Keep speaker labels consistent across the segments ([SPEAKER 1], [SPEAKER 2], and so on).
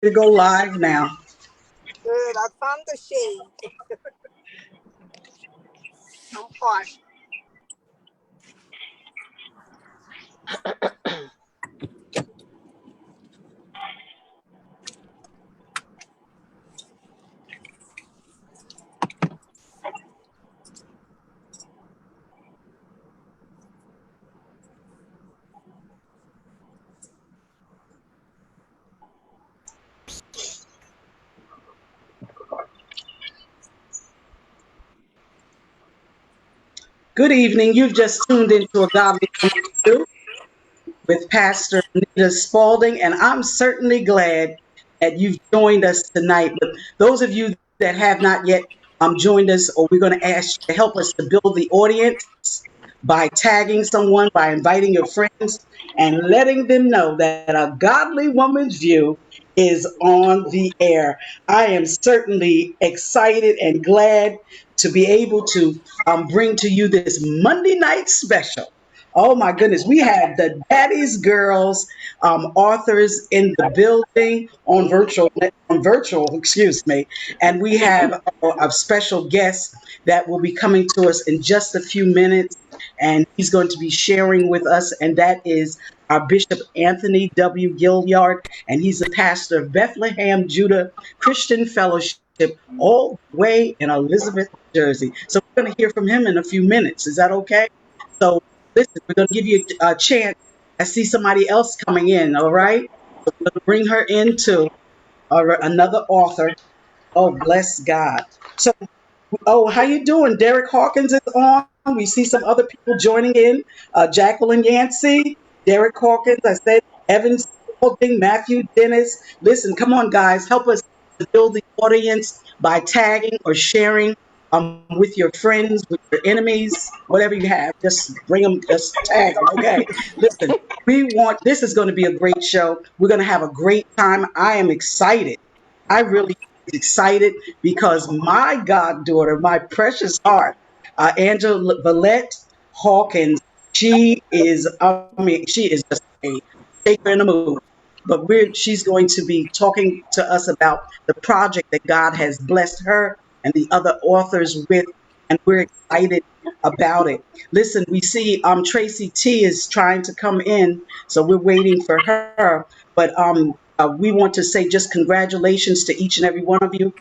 [SPEAKER 1] to go live now.
[SPEAKER 2] Good. I found the shade. I'm hot.
[SPEAKER 1] Good evening. You've just tuned into a Godly Woman View with Pastor Nita Spalding, and I'm certainly glad that you've joined us tonight. But those of you that have not yet joined us, or we're going to ask you to help us to build the audience by tagging someone, by inviting your friends, and letting them know that a Godly Woman's View is on the air. I am certainly excited and glad to be able to bring to you this Monday night special. Oh my goodness, we have the Daddy's Girls authors in the building excuse me, and we have a special guest that will be coming to us in just a few minutes, and he's going to be sharing with us, and that is our Bishop Anthony W. Gilliard, and he's the pastor of Bethlehem Judah Christian Fellowship all the way in Elizabeth, Jersey. So we're going to hear from him in a few minutes. Is that okay? So listen, we're going to give you a chance. I see somebody else coming in, all right? So we're going to bring her into another author. Oh, bless God. So, oh, how you doing? Derek Hawkins is on. We see some other people joining in. Jacqueline Yancey, Derek Hawkins, I said, Evan Spalding, Matthew Dennis. Listen, come on, guys, help us to build the audience by tagging or sharing with your friends, with your enemies, whatever you have. Just bring them, just tag them, okay? Listen, this is going to be a great show. We're going to have a great time. I am excited. I really excited because my goddaughter, my precious heart, Angelevette Hawkins, she is just a shaker in the mood. But she's going to be talking to us about the project that God has blessed her and the other authors with, and we're excited about it. Listen, we see Tracey T is trying to come in, so we're waiting for her. But we want to say just congratulations to each and every one of you.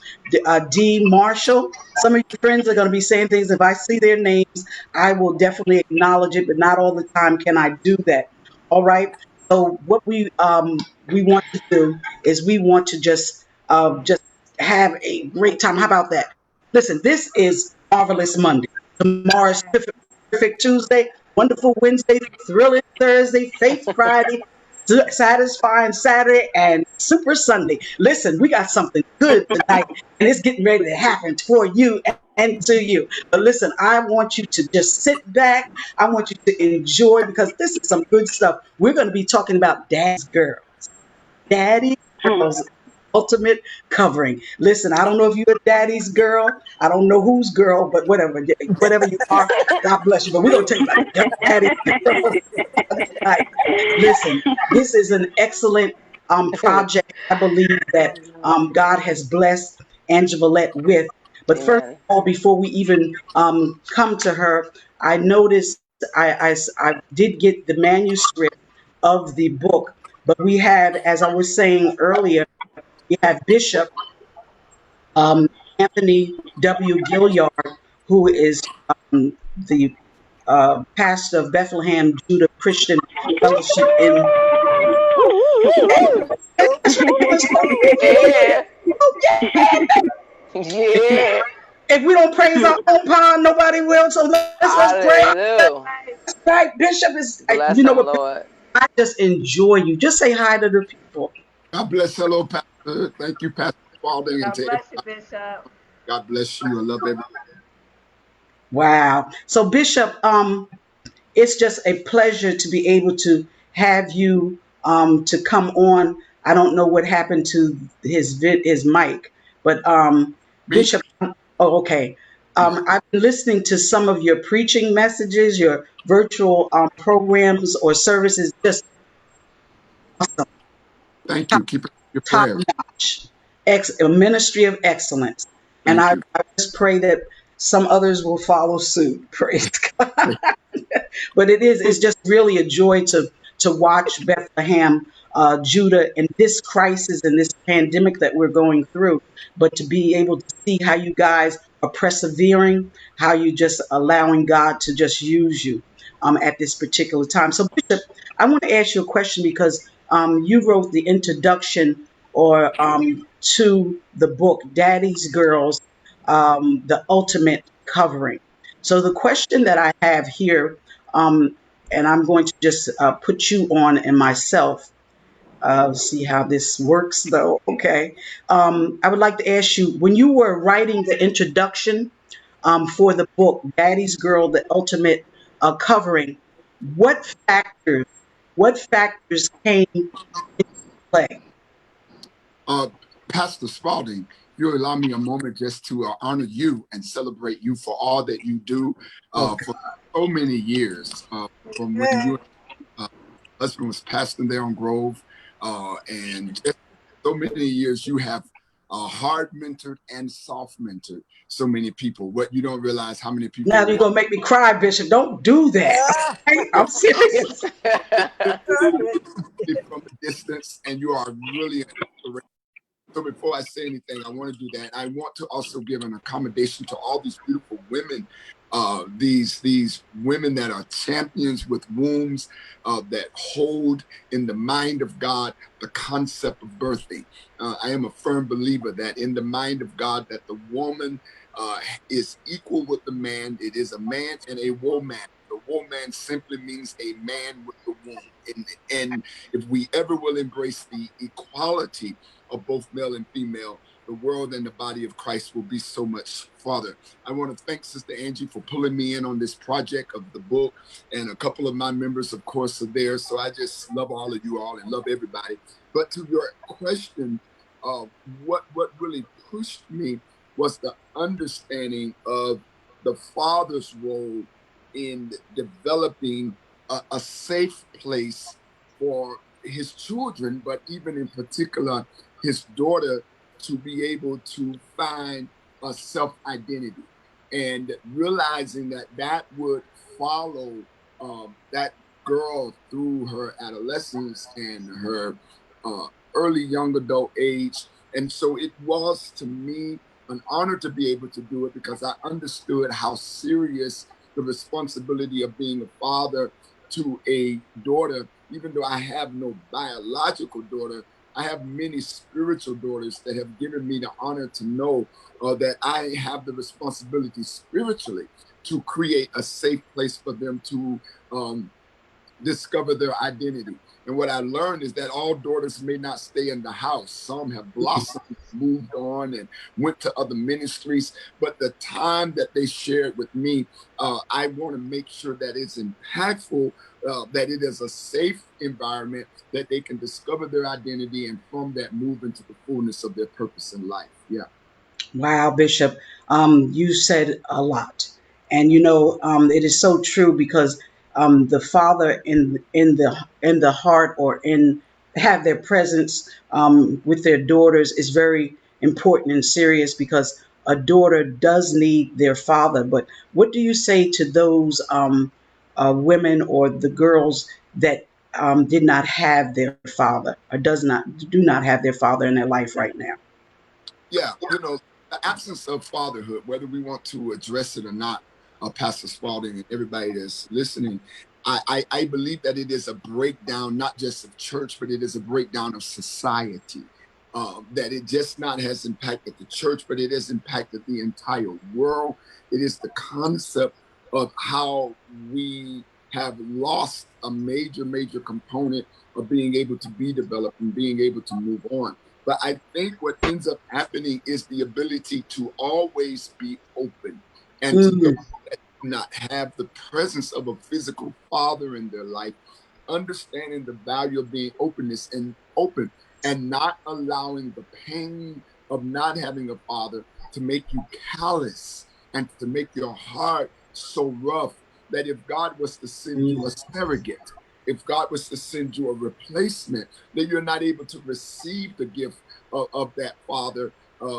[SPEAKER 1] D. Marshall, some of your friends are going to be saying things. If I see their names, I will definitely acknowledge it, but not all the time can I do that. All right. So what we want to do is we want to just have a great time. How about that? Listen, this is Marvelous Monday. Tomorrow's Terrific Tuesday, Wonderful Wednesday, Thrilling Thursday, Faith Friday, Satisfying Saturday, and Super Sunday. Listen, we got something good tonight, and it's getting ready to happen for you and to you. But listen, I want you to just sit back. I want you to enjoy because this is some good stuff. We're going to be talking about Daddy's Girls. Daddy Girls ultimate covering. Listen, I don't know if you're a daddy's girl. I don't know whose girl, but whatever you are, God bless you. But we're gonna take like daddy girls tonight. Listen, this is an excellent project. I believe that God has blessed Angelevette with. But first of
[SPEAKER 3] Amen.
[SPEAKER 1] all, before we even come to her, I noticed I did get the manuscript of the book, but we have, as I was saying earlier, we have Bishop um, Anthony W. Gilliard, who is the pastor of Bethlehem Judah Christian Fellowship in. That's right, Miss
[SPEAKER 3] Yeah.
[SPEAKER 1] If
[SPEAKER 3] Yeah.
[SPEAKER 1] if we don't praise our own pond, nobody will. So let's pray.
[SPEAKER 3] Hallelujah.
[SPEAKER 1] That's right. Bishop is.
[SPEAKER 3] Bless
[SPEAKER 1] You know
[SPEAKER 3] him,
[SPEAKER 1] what?
[SPEAKER 3] Lord.
[SPEAKER 1] I just enjoy you. Just say hi to the people.
[SPEAKER 4] God bless. Hello, Pastor. Thank you, Pastor Spalding, and
[SPEAKER 5] God
[SPEAKER 4] to
[SPEAKER 5] bless you,
[SPEAKER 4] everybody.
[SPEAKER 5] Bishop.
[SPEAKER 4] God bless you. I love everybody.
[SPEAKER 1] Wow. So Bishop, it's just a pleasure to be able to have you to come on. I don't know what happened to his mic, but
[SPEAKER 4] Me?
[SPEAKER 1] Bishop. Oh, okay.
[SPEAKER 4] Yeah.
[SPEAKER 1] I've been listening to some of your preaching messages, your virtual programs or services. Just awesome.
[SPEAKER 4] Thank you. Keep it your
[SPEAKER 1] top
[SPEAKER 4] prayers.
[SPEAKER 1] notch, a ministry of excellence. And
[SPEAKER 4] Thank
[SPEAKER 1] I,
[SPEAKER 4] you.
[SPEAKER 1] I just pray that some others will follow suit. Praise God. But it's just really a joy to watch Bethlehem, Judah, and this crisis and this pandemic that we're going through. But to be able to see how you guys are persevering, how you just allowing God to just use you at this particular time. So, Bishop, I want to ask you a question because you wrote the introduction or to the book, Daddy's Girls, the Ultimate Covering. So the question that I have here, um, and I'm going to just put you on and myself, see how this works though. Okay. I would like to ask you, when you were writing the introduction for the book, Daddy's Girl, the Ultimate Covering, what factors, what factors came into play?
[SPEAKER 4] Uh, Pastor Spalding, you allow me a moment just to honor you and celebrate you for all that you do
[SPEAKER 1] Oh,
[SPEAKER 4] for so many years. From when
[SPEAKER 2] Amen.
[SPEAKER 4] you uh, husband was pastoring there on Grove, and just so many years you have hard mentored and soft mentored so many people. What you don't realize how many people
[SPEAKER 1] now you're going to make me cry, Bishop. Don't do that.
[SPEAKER 2] Ah,
[SPEAKER 1] Okay?
[SPEAKER 4] well,
[SPEAKER 1] I'm serious.
[SPEAKER 4] from a distance, and you are really an inspiration. So before I say anything, I want to do that. I want to also give an accommodation to all these beautiful women, these women that are champions with wombs, that hold in the mind of God the concept of birthing. I am a firm believer that in the mind of God that the woman is equal with the man. It is a man and a woman. The woman simply means a man with the womb. And if we ever will embrace the equality of both male and female, the world and the body of Christ will be so much farther. I want to thank Sister Angie for pulling me in on this project of the book, and a couple of my members, of course, are there. So I just love all of you all and love everybody. But to your question, what really pushed me was the understanding of the father's role in developing a safe place for his children, but even in particular his daughter, to be able to find a self identity, and realizing that that would follow that girl through her adolescence and her early young adult age. And so it was to me an honor to be able to do it, because I understood how serious the responsibility of being a father to a daughter. Even though I have no biological daughter, I have many spiritual daughters that have given me the honor to know that I have the responsibility spiritually to create a safe place for them to discover their identity. And what I learned is that all daughters may not stay in the house. Some have blossomed, moved on, and went to other ministries. But the time that they shared with me, I want to make sure that it's impactful, that it is a safe environment, that they can discover their identity, and from that move into the fullness of their purpose in life. Yeah.
[SPEAKER 1] Wow, Bishop, you said a lot, and it is so true because the father in the heart or in have their presence with their daughters is very important and serious because a daughter does need their father. But what do you say to those women or the girls that did not have their father or do not have their father in their life right now?
[SPEAKER 4] Yeah, the absence of fatherhood, whether we want to address it or not, Pastor Spalding and everybody that's listening, I believe that it is a breakdown, not just of church, but it is a breakdown of society. That it just not has impacted the church, but it has impacted the entire world. It is the concept of how we have lost a major, major component of being able to be developed and being able to move on. But I think what ends up happening is the ability to always be open, and to those
[SPEAKER 1] Mm,
[SPEAKER 4] that do not have the presence of a physical father in their life, understanding the value of being openness and open, and not allowing the pain of not having a father to make you callous and to make your heart so rough that if God was to send you a
[SPEAKER 1] mm,
[SPEAKER 4] surrogate, if God was to send you a replacement, then you're not able to receive the gift of that father,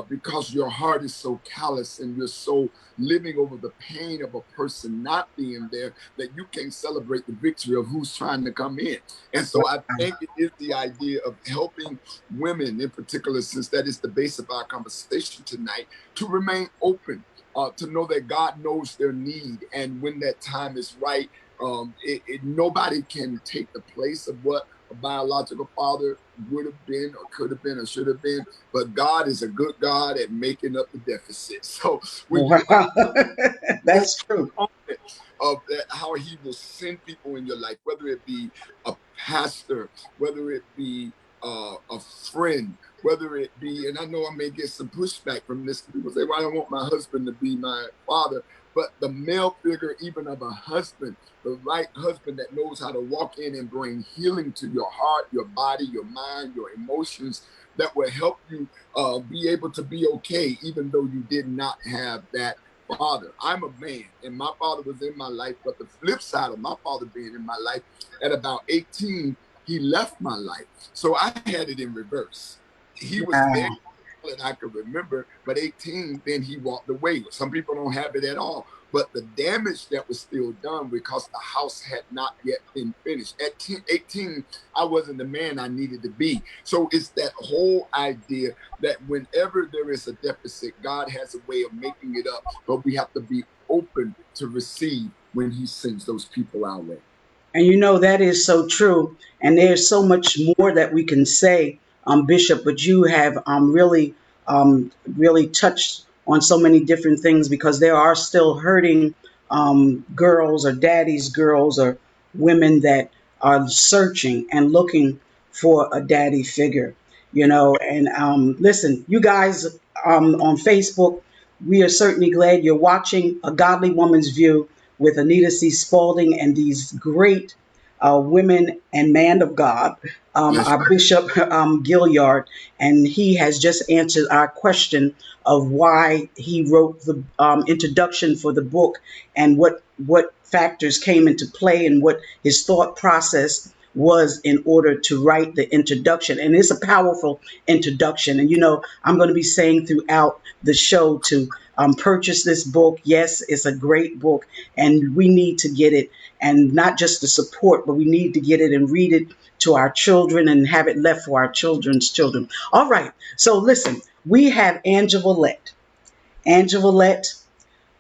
[SPEAKER 4] because your heart is so callous and you're so living over the pain of a person not being there, that you can't celebrate the victory of who's trying to come in. And so I think it is the idea of helping women in particular, since that is the base of our conversation tonight, to remain open, to know that God knows their need. And when that time is right, nobody can take the place of what a biological father would have been or could have been or should have been. But God is a good God at making up the deficit. So when you
[SPEAKER 1] Wow.
[SPEAKER 4] open
[SPEAKER 1] That's true.
[SPEAKER 4] of that, how he will send people in your life, whether it be a pastor, whether it be a friend, whether it be, and I know I may get some pushback from this. People say, well, I don't want my husband to be my father. But the male figure, even of a husband, the right husband that knows how to walk in and bring healing to your heart, your body, your mind, your emotions, that will help you be able to be okay, even though you did not have that father. I'm a man, and my father was in my life. But the flip side of my father being in my life, at about 18, he left my life. So I had it in reverse. He was there
[SPEAKER 1] Wow.
[SPEAKER 4] and I could remember, but 18, then he walked away. Some people don't have it at all. But the damage that was still done because the house had not yet been finished. At 18, I wasn't the man I needed to be. So it's that whole idea that whenever there is a deficit, God has a way of making it up, but we have to be open to receive when he sends those people our way.
[SPEAKER 1] And that is so true. And there's so much more that we can say, Bishop, but you have really touched on so many different things, because there are still hurting girls or daddy's girls or women that are searching and looking for a daddy figure, And listen, you guys on Facebook, we are certainly glad you're watching A Godly Woman's View with Anita C. Spalding and these great women and man of God,
[SPEAKER 4] Bless
[SPEAKER 1] our Bishop Gilliard, and he has just answered our question of why he wrote the introduction for the book, and what factors came into play, and what his thought process was in order to write the introduction. And it's a powerful introduction. And I'm going to be saying throughout the show to purchase this book. Yes, it's a great book, and we need to get it, and not just the support, but we need to get it and read it to our children and have it left for our children's children. All right. So listen, we have Angelevette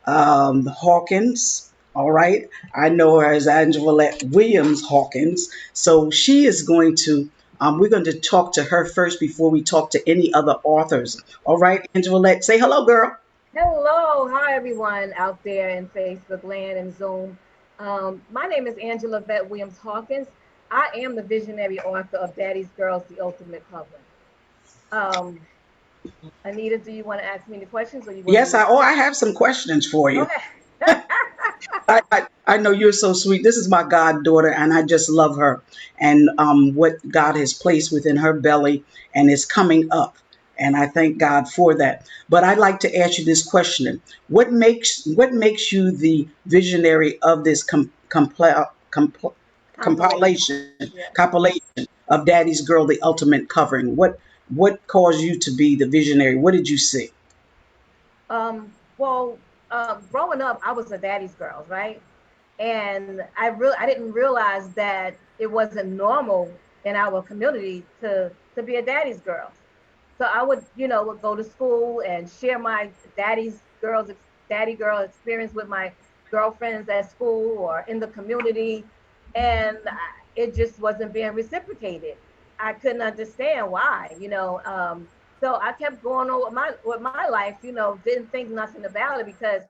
[SPEAKER 1] Hawkins. All right. I know her as Angelevette Williams Hawkins. So she is going to, we're going to talk to her first before we talk to any other authors. All right, Angelevette, say hello, girl.
[SPEAKER 3] Hello, hi everyone out there in Facebook land and Zoom. My name is Angela Vette Williams Hawkins. I am the visionary author of Daddy's Girls, The Ultimate Covering. Um, Anita, do you want to ask me any questions or you want
[SPEAKER 1] Yes,
[SPEAKER 3] me
[SPEAKER 1] I have some questions for
[SPEAKER 3] to?
[SPEAKER 1] you.
[SPEAKER 3] Okay.
[SPEAKER 1] I know you're so sweet. This is my goddaughter, and I just love her, and what God has placed within her belly, and is coming up. And I thank God for that. But I'd like to ask you this question: what makes you the visionary of this
[SPEAKER 3] Compilation. Yes.
[SPEAKER 1] compilation of Daddy's Girl, the Ultimate Covering? What caused you to be the visionary? What did you see?
[SPEAKER 3] Well, growing up, I was a daddy's girl, right? And I didn't realize that it wasn't normal in our community to be a daddy's girl. So I would go to school and share my daddy girl experience with my girlfriends at school or in the community, and it just wasn't being reciprocated. I couldn't understand why, so I kept going on with my life, didn't think nothing about it because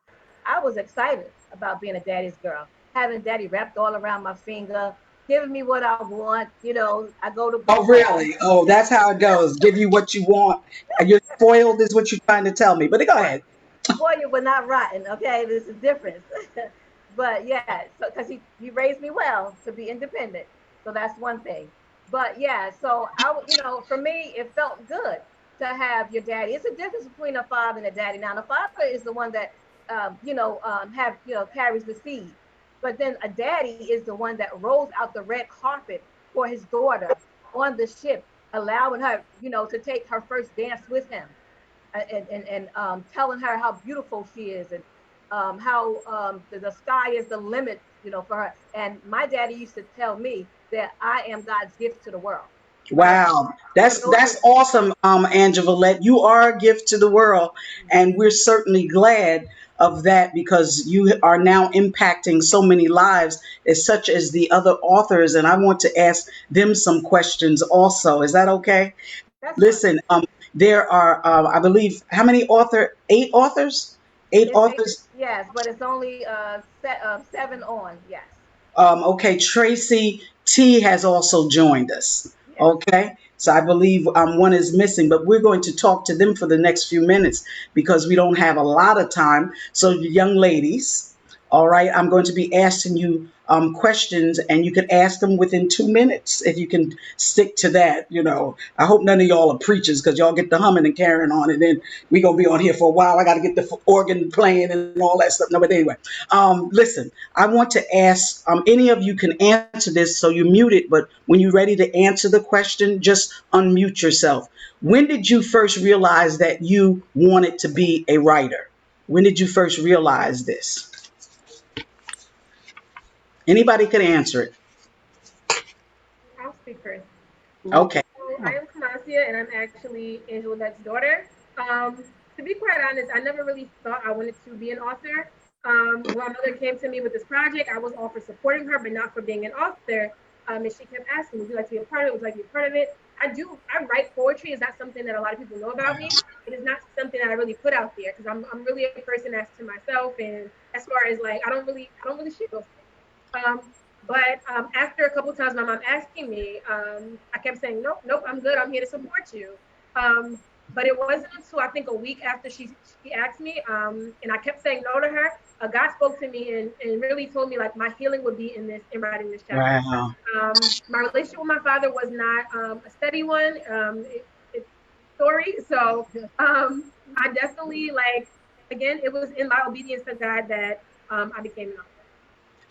[SPEAKER 3] I was excited about being a daddy's girl, having daddy wrapped all around my finger, giving me what I want. I go
[SPEAKER 1] Oh,
[SPEAKER 3] home.
[SPEAKER 1] really? Oh, that's how it goes. Give you what you want. And you're spoiled, is what you're trying to tell me. But go ahead.
[SPEAKER 3] Spoiled but not rotten. Okay, there's a difference. But yeah, so because he raised me well to be independent, so that's one thing. But yeah, so for me, it felt good to have your daddy. It's a difference between a father and a daddy. Now, the father is the one that have carries the seed. But then a daddy is the one that rolls out the red carpet for his daughter on the ship, allowing her, to take her first dance with him, and telling her how beautiful she is, and how the sky is the limit, for her. And my daddy used to tell me that I am God's gift to the world, right?
[SPEAKER 1] Wow,
[SPEAKER 3] So
[SPEAKER 1] that's
[SPEAKER 3] those are.
[SPEAKER 1] that's awesome, Angelevette. You are a gift to the world, and
[SPEAKER 3] Mhm.
[SPEAKER 1] we're certainly glad of that because you are now impacting so many lives, as such as the other authors. And I want to ask them some questions also. Is that okay?
[SPEAKER 3] That's fine.
[SPEAKER 1] Listen, there are, I believe, how many author? 8 authors. Eight
[SPEAKER 3] It's eight,
[SPEAKER 1] authors.
[SPEAKER 3] yes, but it's only seven on. Yes,
[SPEAKER 1] Okay, Tracy T has also joined us.
[SPEAKER 3] yes.
[SPEAKER 1] Okay, so I believe one is missing, but we're going to talk to them for the next few minutes because we don't have a lot of time. So, young ladies, all right, I'm going to be asking you questions, and you can ask them within 2 minutes if you can stick to that. I hope none of y'all are preachers because y'all get the humming and carrying on, and then we're gonna be on here for a while. I got to get the organ playing and all that stuff. No, but anyway, listen. I want to ask any of you can answer this, so you mute it, but when you're ready to answer the question, just unmute yourself. When did you first realize that you wanted to be a writer? When did you first realize this? Anybody can answer it.
[SPEAKER 5] I'll speak first.
[SPEAKER 1] Okay.
[SPEAKER 5] So I am Kimancia, and I'm actually Angelavette's daughter. To be quite honest, I never really thought I wanted to be an author. When my mother came to me with this project, I was all for supporting her, but not for being an author. And she kept asking, "Would you like to be a part of it? Would you like to be a part of it?" I do. I write poetry. Is not something that a lot of people know about me. It is not something that I really put out there because I'm really a person that's to myself, and as far as like I don't really share those things. But after a couple of times, my mom asking me, I kept saying, "Nope, nope, I'm good. I'm here to support you." Um, but it wasn't until I think a week after she asked me, and I kept saying no to her. God spoke to me and really told me like my healing would be in writing this chapter.
[SPEAKER 1] Wow.
[SPEAKER 5] My relationship with my father was not a steady one. It's story. So I definitely like again, it was in my obedience to God that I became an author.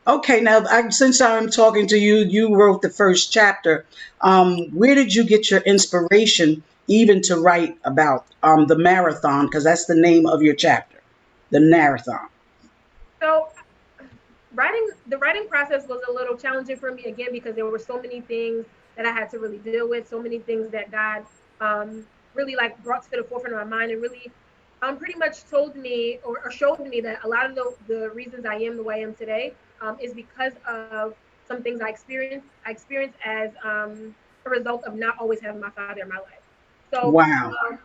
[SPEAKER 1] Okay, now since I'm talking to you, you wrote the first chapter. Where did you get your inspiration even to write about the marathon? Because that's the name of your chapter, the marathon.
[SPEAKER 5] So the writing process was a little challenging for me again because there were so many things that I had to really deal with, so many things that God really like brought to the forefront of my mind and really pretty much told me or showed me that a lot of the reasons I am the way I am today is because of some things I experienced as a result of not always having my father in my life. So
[SPEAKER 1] Wow.
[SPEAKER 5] um,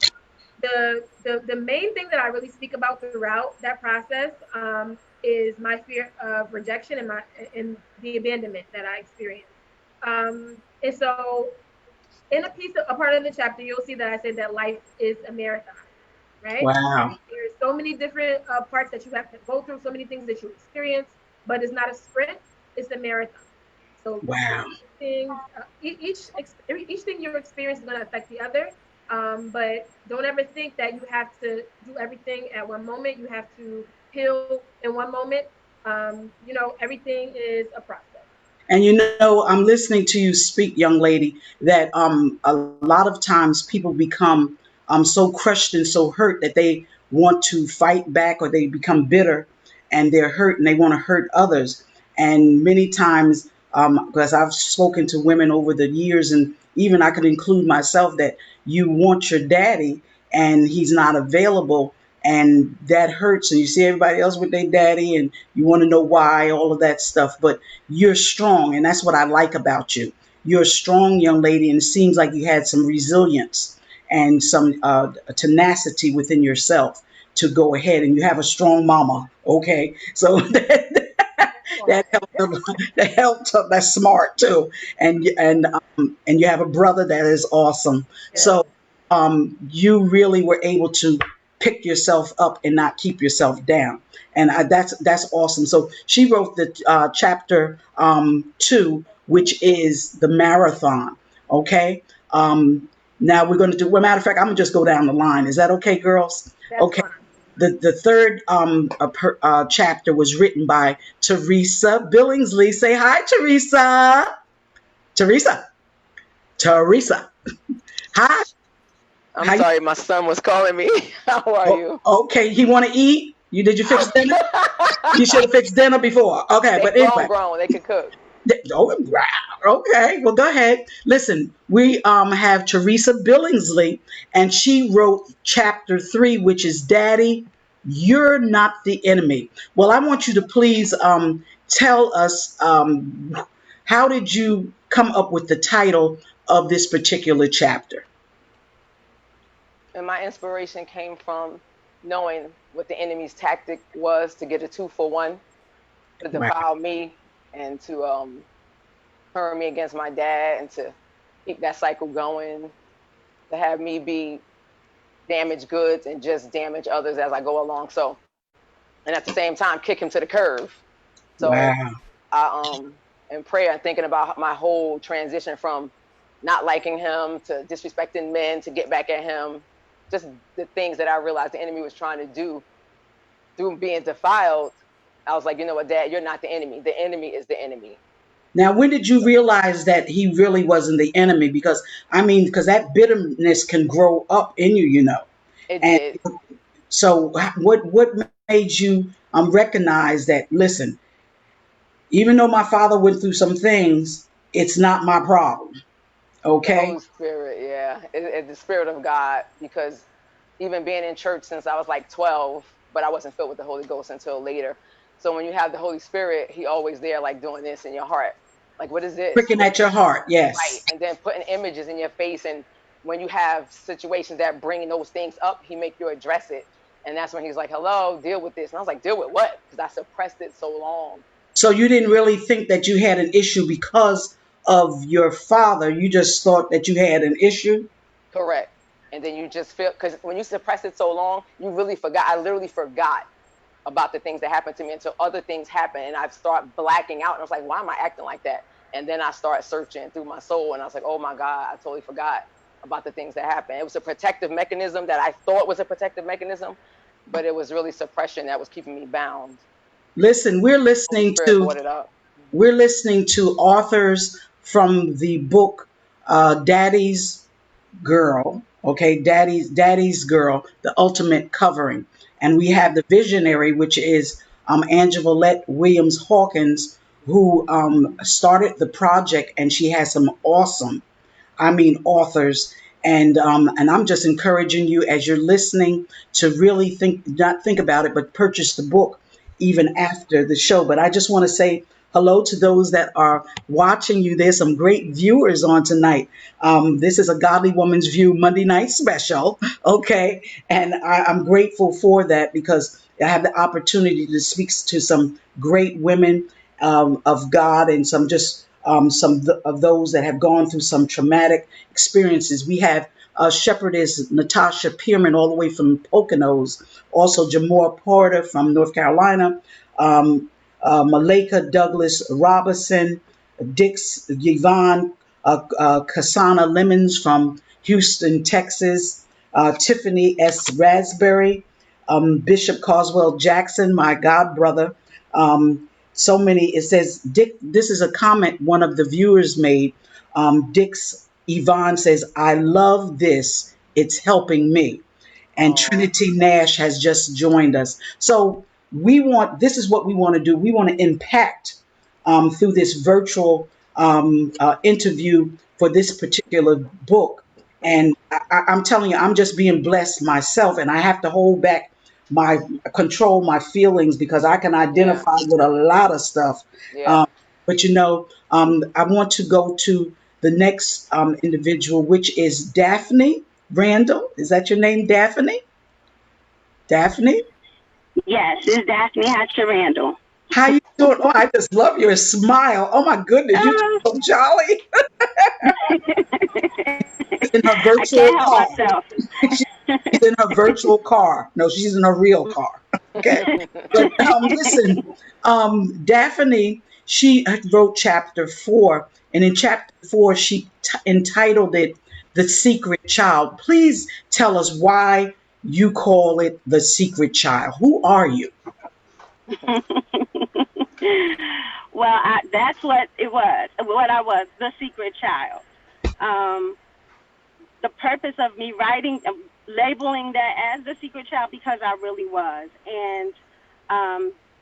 [SPEAKER 5] the main thing that I really speak about throughout that process is my fear of rejection and the abandonment that I experienced. And so in a part of the chapter, you'll see that I said that life is a marathon, right?
[SPEAKER 1] Wow.
[SPEAKER 5] There's so many different parts that you have to go through, so many things that you experience, but it's not a sprint; it's a marathon. So
[SPEAKER 1] Wow.
[SPEAKER 5] things, each thing you experience is going to affect the other. But don't ever think that you have to do everything at one moment. You have to heal in one moment. Everything is a process.
[SPEAKER 1] And I'm listening to you speak, young lady, that a lot of times people become so crushed and so hurt that they want to fight back or they become bitter and they're hurt and they want to hurt others. And many times, because I've spoken to women over the years, and even I could include myself, that you want your daddy and he's not available. And that hurts, and you see everybody else with their daddy, and you want to know why, all of that stuff. But you're strong, and that's what I like about you. You're a strong young lady, and it seems like you had some resilience and some tenacity within yourself to go ahead, and you have a strong mama. Okay, so that helped. That helped. That's smart too, and you have a brother that is awesome.
[SPEAKER 3] Yes.
[SPEAKER 1] So you really were able to pick yourself up and not keep yourself down, and that's awesome. So she wrote the chapter 2, which is the marathon. Okay. Now we're going to do. Well, matter of fact, I'm gonna just go down the line. Is that okay, girls?
[SPEAKER 3] That's
[SPEAKER 1] Okay.
[SPEAKER 3] fine.
[SPEAKER 1] The third chapter was written by Theresa Billingsley. Say hi, Theresa. Theresa. Theresa. Hi.
[SPEAKER 6] I'm
[SPEAKER 1] How you?
[SPEAKER 6] sorry, my son was calling me. How are
[SPEAKER 1] Oh,
[SPEAKER 6] you?
[SPEAKER 1] okay. He want to eat. Did you fix dinner? You should have fixed dinner before. Okay,
[SPEAKER 6] They
[SPEAKER 1] but anyway.
[SPEAKER 6] grown. They can cook.
[SPEAKER 1] Oh, okay. Well, go ahead. Listen, we have Theresa Billingsley, and she wrote chapter 3, which is "Daddy, You're Not the Enemy." Well, I want you to please tell us how did you come up with the title of this particular chapter?
[SPEAKER 6] And my inspiration came from knowing what the enemy's tactic was to get a 2-for-1, to
[SPEAKER 1] Wow.
[SPEAKER 6] defile me and to turn me against my dad and to keep that cycle going, to have me be damaged goods and just damage others as I go along. So, and at the same time, kick him to the curve. So
[SPEAKER 1] Wow.
[SPEAKER 6] I in prayer and thinking about my whole transition from not liking him to disrespecting men to get back at him, just the things that I realized the enemy was trying to do through being defiled. I was like, you know what, Dad, you're not the enemy. The enemy is the enemy.
[SPEAKER 1] Now, when did you realize that he really wasn't the enemy? Because I mean, because that bitterness can grow up in you, you know.
[SPEAKER 6] It
[SPEAKER 1] And
[SPEAKER 6] did.
[SPEAKER 1] so, what made you recognize that? Listen, even though my father went through some things, it's not my problem.
[SPEAKER 6] The
[SPEAKER 1] Okay.
[SPEAKER 6] Holy Spirit, yeah. It's the Spirit of God, because even being in church since I was like 12, but I wasn't filled with the Holy Ghost until later. So when you have the Holy Spirit, he always there like doing this in your heart. Like, what is this?
[SPEAKER 1] Pricking at your heart.
[SPEAKER 6] Right.
[SPEAKER 1] Yes.
[SPEAKER 6] And then putting images in your face. And when you have situations that bring those things up, he make you address it. And that's when he's like, hello, deal with this. And I was like, deal with what? Because I suppressed it so long.
[SPEAKER 1] So you didn't really think that you had an issue because of your father. You just thought that you had an issue.
[SPEAKER 6] Correct. And then you just feel, because when you suppress it so long, you really forgot. I literally forgot about the things that happened to me until other things happened. And I start blacking out. And I was like, why am I acting like that? And then I start searching through my soul. And I was like, oh my God, I totally forgot about the things that happened. It was a protective mechanism that I thought was a protective mechanism, but it was really suppression that was keeping me bound.
[SPEAKER 1] Listen, we're
[SPEAKER 6] Holy
[SPEAKER 1] listening
[SPEAKER 6] Spirit
[SPEAKER 1] to
[SPEAKER 6] brought it up.
[SPEAKER 1] we're listening to authors from the book Daddy's Girl. Okay, Daddy's Girl, the ultimate covering, and we have the visionary, which is Angelevette Williams Hawkins, who started the project, and she has some awesome, I mean, authors. And I'm just encouraging you as you're listening to really think, not think about it, but purchase the book even after the show. But I just want to say hello to those that are watching you. There's some great viewers on tonight. This is a Godly Woman's View Monday night special. Okay. And I'm grateful for that because I have the opportunity to speak to some great women of God and of those that have gone through some traumatic experiences. We have shepherdess Natasha Pierman all the way from Poconos, also Jamora Porter from North Carolina, Malika Douglas Robinson, Dix Yvonne Kasana Lemons from Houston, Texas, Tiffany S. Raspberry, Bishop Coswell Jackson, my god brother. So many. It says, Dick, this is a comment one of the viewers made. Dix Yvonne says, I love this. It's helping me. And
[SPEAKER 6] Oh,
[SPEAKER 1] Trinity Nash has just joined us. So this is what we want to do. We want to impact through this virtual interview for this particular book. And I'm telling you, I'm just being blessed myself, and I have to hold back my control my feelings because I can
[SPEAKER 6] yeah,
[SPEAKER 1] identify with a lot of stuff.
[SPEAKER 6] yeah.
[SPEAKER 1] Um, but I want to go to the next individual, which is Daphne Randall. Is that your name, Daphne? Daphne?
[SPEAKER 7] Yes, it's Daphne Hatcher Randall.
[SPEAKER 1] How you doing? Oh, I just love your smile. Oh my goodness, you
[SPEAKER 7] Oh,
[SPEAKER 1] so jolly. In her
[SPEAKER 7] I
[SPEAKER 1] virtual
[SPEAKER 7] can't help
[SPEAKER 1] car.
[SPEAKER 7] myself.
[SPEAKER 1] She's in her virtual car. No, she's in her real car. Okay. But listen, Daphne, she wrote chapter 4, and in chapter 4, she entitled it "The Secret Child." Please tell us why you call it the secret child. Who are you?
[SPEAKER 7] Well, that's what it was, what I was, the secret child. Um, the purpose of me writing, labeling that as the secret child, because I really was. And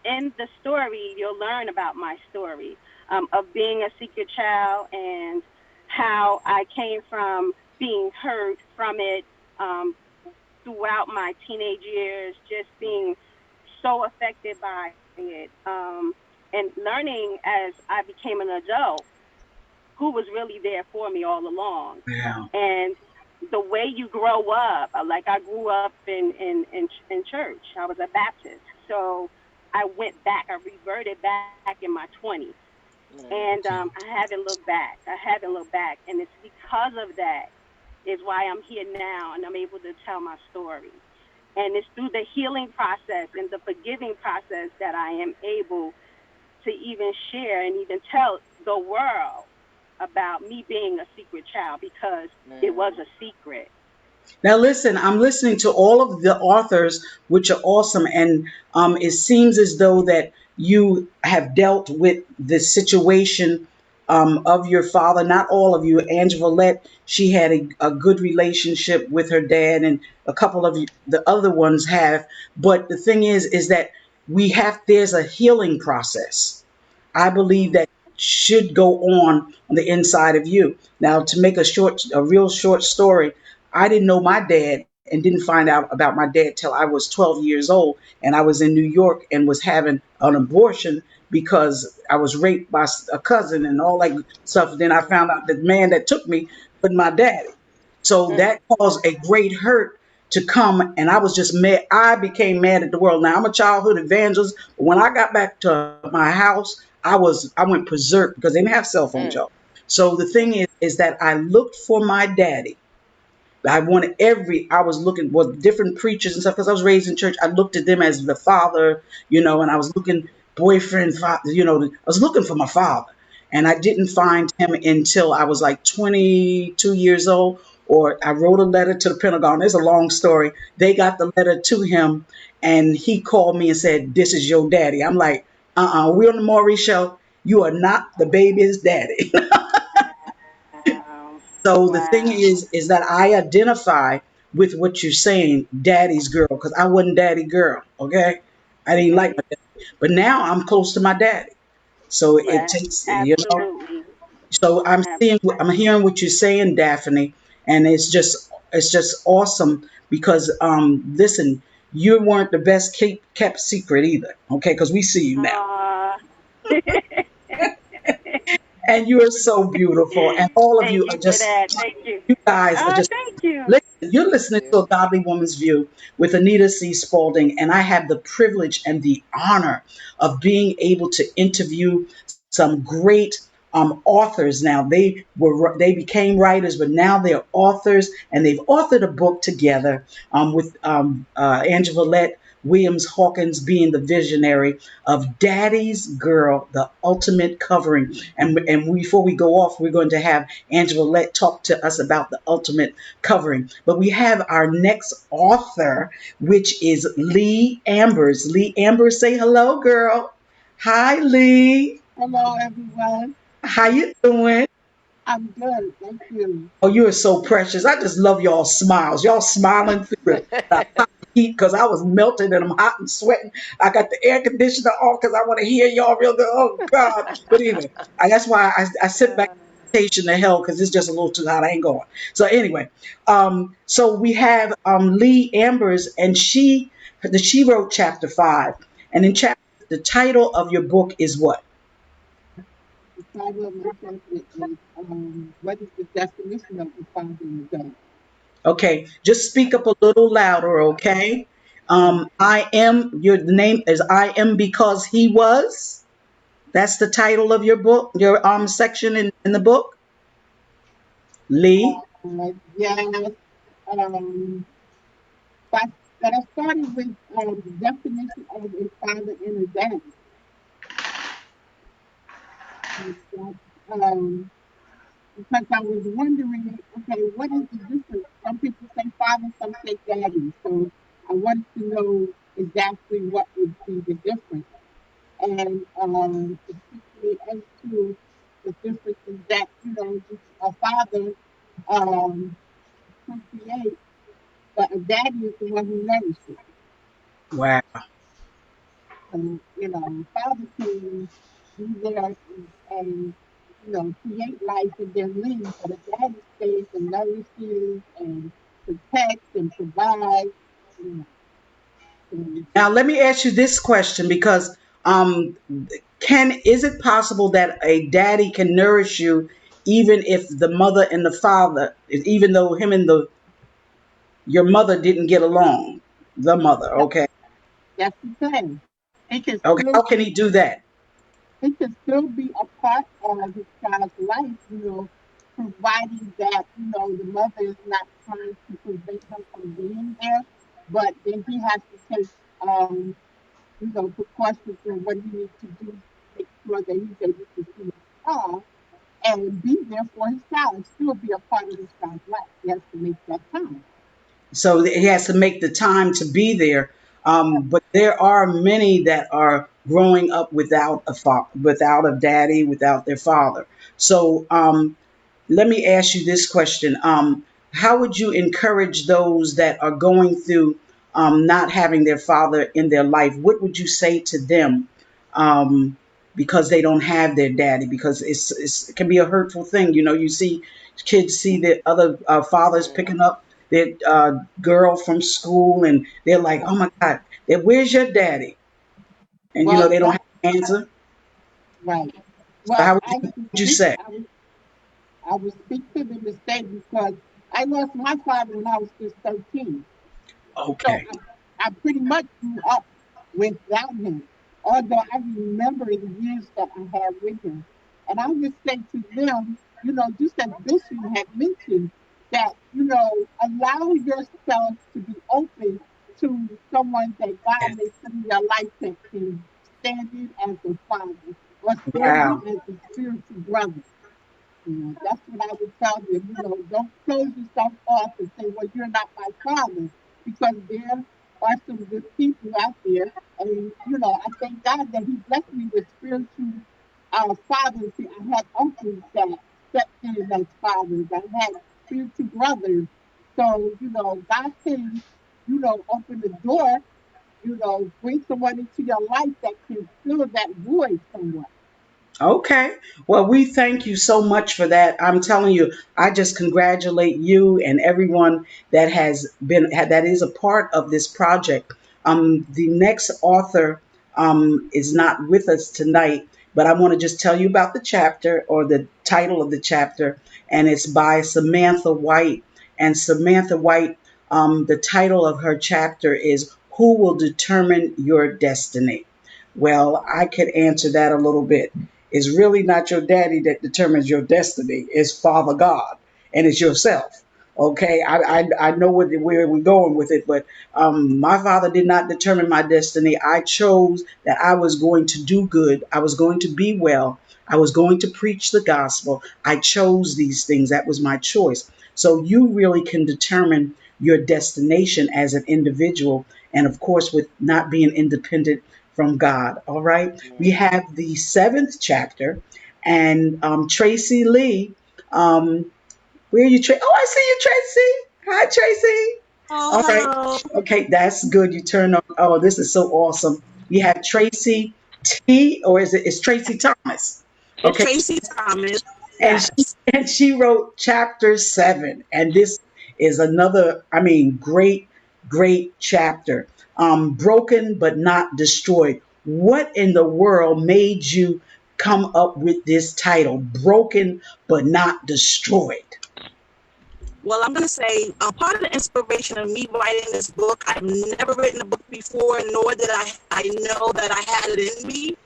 [SPEAKER 7] in the story, you'll learn about my story of being a secret child and how I came from being hurt from it throughout my teenage years, just being so affected by it, and learning as I became an adult who was really there for me all along.
[SPEAKER 1] Yeah.
[SPEAKER 7] And the way you grow up, like I grew up in church. I was a Baptist. So I went back, I reverted back in my 20s. And I haven't looked back. I haven't looked back. And it's because of that is why I'm here now and I'm able to tell my story. And it's through the healing process and the forgiving process that I am able to even share and even tell the world about me being a secret child because it was a secret.
[SPEAKER 1] Now, listen, I'm listening to all of the authors, which are awesome. And it seems as though that you have dealt with the situation of your father. Not all of you. Angelevette, she had a good relationship with her dad, and a couple of the other ones have. But the thing is that there's a healing process. I believe that should go on the inside of you. Now, to make a real short story, I didn't know my dad and didn't find out about my dad till I was 12 years old, and I was in New York and was having an abortion because I was raped by a cousin and all that stuff. Then I found out the man that took me was my daddy. So that caused a great hurt to come, and I was just mad. I became mad at the world. Now I'm a childhood evangelist, but when I got back to my house, I went berserk because they didn't have cell phones, y'all. So the thing is that I looked for my daddy. I was looking with different preachers and stuff because I was raised in church. I looked at them as the father, and I was looking boyfriend, father, I was looking for my father. And I didn't find him until I was like 22 years old, or I wrote a letter to the Pentagon. There's a long story. They got the letter to him, and he called me and said, "This is your daddy." I'm like, we on the Maury show. You are not the baby's daddy. So the thing
[SPEAKER 7] Wow.
[SPEAKER 1] is that I identify with what you're saying, daddy's girl, because I wasn't daddy girl. Okay, I didn't like
[SPEAKER 7] Right.
[SPEAKER 1] my daddy, but now I'm close to my daddy. So it
[SPEAKER 7] Right.
[SPEAKER 1] takes,
[SPEAKER 7] Absolutely.
[SPEAKER 1] So I'm
[SPEAKER 7] Absolutely.
[SPEAKER 1] hearing what you're saying, Daphne, and it's just awesome because listen, you weren't the best kept secret either. Okay, because we see you now,
[SPEAKER 7] Uh,
[SPEAKER 1] and you are so beautiful, and all of
[SPEAKER 7] thank
[SPEAKER 1] you
[SPEAKER 7] you
[SPEAKER 1] are
[SPEAKER 7] for
[SPEAKER 1] just
[SPEAKER 7] that. Thank you.
[SPEAKER 1] you guys are just
[SPEAKER 7] Thank you.
[SPEAKER 1] listen. You're listening to A Godly Woman's View with Anita C. Spalding, and I have the privilege and the honor of being able to interview some great authors. Now they became writers, but now they're authors, and they've authored a book together with Angelevette Williams Hawkins being the visionary of Daddy's Girl, the ultimate covering. And before we go off, we're going to have Angela talk to us about the ultimate covering. But we have our next author, which is Lee Ambers. Lee Ambers, say hello, girl. Hi, Lee.
[SPEAKER 2] Hello, everyone.
[SPEAKER 1] How you doing?
[SPEAKER 2] I'm good. Thank you.
[SPEAKER 1] Oh, you are so precious. I just love y'all smiles. Y'all smiling through the hot heat because I was melting and I'm hot and sweating. I got the air conditioner on because I want to hear y'all real good. Oh, God. But anyway, that's why I sit back station to hell because it's just a little too hot. I ain't going. So anyway, so we have Lee Ambers, and she wrote chapter 5. And in chapter, the title of your book is what?
[SPEAKER 2] The title of my chapter is What is the Definition of the Father in God?
[SPEAKER 1] Okay, just speak up a little louder, okay? Your name is I am because he was. That's the title of your book, your section in the book. Lee.
[SPEAKER 2] Yes, um, but, but I started with the definition of a father and a daddy. And that, because I was wondering, okay, what is the difference? Some people say father, some say daddy. So I wanted to know exactly what would be the difference. And particularly as to the difference is that, a father procreates, but a daddy is the one who nourishes.
[SPEAKER 1] Wow.
[SPEAKER 2] So, a father can be there and create life and then leave, but a daddy stays and nourishes and protects and provides, you know. So,
[SPEAKER 1] Now let me ask you this question because um can is it possible that a daddy can nourish you even if the mother and the father, even though him and the your mother didn't get along? The mother,
[SPEAKER 2] yeah,
[SPEAKER 1] okay.
[SPEAKER 2] that's the thing. He can
[SPEAKER 1] Okay,
[SPEAKER 2] still
[SPEAKER 1] how can he do that?
[SPEAKER 2] he can still be a part of his child's life, providing that, the mother is not trying to prevent him from being there, but then he has to take, precautions on what he needs to do to make sure that he's able to see his child and be there for his child and still be a part of his child's life. He has to make that time.
[SPEAKER 1] So he has to make the time to be there. But there are many that are growing up without without a daddy, without their father. So let me ask you this question. How would you encourage those that are going through not having their father in their life? What would you say to them because they don't have their daddy? Because it can be a hurtful thing. You know, you see kids see their other fathers picking up their girl from school and they're like, oh my God, where's your daddy? And, you know,
[SPEAKER 2] Well,
[SPEAKER 1] they don't have
[SPEAKER 2] that
[SPEAKER 1] an answer.
[SPEAKER 2] right.
[SPEAKER 1] So
[SPEAKER 2] Well,
[SPEAKER 1] how would
[SPEAKER 2] I
[SPEAKER 1] what
[SPEAKER 2] can
[SPEAKER 1] would you
[SPEAKER 2] speak.
[SPEAKER 1] say?
[SPEAKER 2] I will speak to the mistake because I lost my father when I was just 13. So
[SPEAKER 1] Okay.
[SPEAKER 2] I pretty much grew up without him, although I remember the years that I had with him. And I would say to them, just as Bishop had mentioned, that, allow yourself to be open to someone that God may put in your life that can stand in as a father or stand in
[SPEAKER 1] Wow.
[SPEAKER 2] as a spiritual brother. That's what I would tell them. Don't close yourself off and say, well, you're not my father, because there are some good people out there. And, I thank God that He blessed me with spiritual fathers. See, I had uncles that stepped in as fathers, I had spiritual brothers. So, God can, open the door, bring someone into your life that can fill that void somewhat.
[SPEAKER 1] Okay. Well, we thank you so much for that. I'm telling you, I just congratulate you and everyone that has that is a part of this project. The next author is not with us tonight, but I want to just tell you about the chapter or the title of the chapter, and it's by Samantha White. And Samantha White, the title of her chapter is "Who Will Determine Your Destiny?" Well, I could answer that a little bit. It's really not your daddy that determines your destiny. It's Father God, and it's yourself. Okay, I know where we're going with it, but my father did not determine my destiny. I chose that I was going to do good. I was going to be well. I was going to preach the gospel. I chose these things. That was my choice. So you really can determine your destination as an individual, and of course, with not being independent from God. All right. We have the seventh chapter, and Tracy Lee. Where are you, Oh, I see you, Tracy. Hi, Tracy.
[SPEAKER 8] Oh,
[SPEAKER 1] All right.
[SPEAKER 8] hello.
[SPEAKER 1] Okay, that's good. You turn on. Oh, this is so awesome. You have Tracy T, or is it's Tracy Thomas?
[SPEAKER 8] It's
[SPEAKER 1] Okay,
[SPEAKER 8] Tracy Thomas.
[SPEAKER 1] and she,
[SPEAKER 8] Yes.
[SPEAKER 1] and she wrote chapter 7, and this is another, I mean, great chapter. Broken but not destroyed. What in the world made you come up with this title, Broken but Not Destroyed?
[SPEAKER 8] Well, I'm going to say part of the inspiration of me writing this book, I've never written a book before, nor did I know that I had it in me,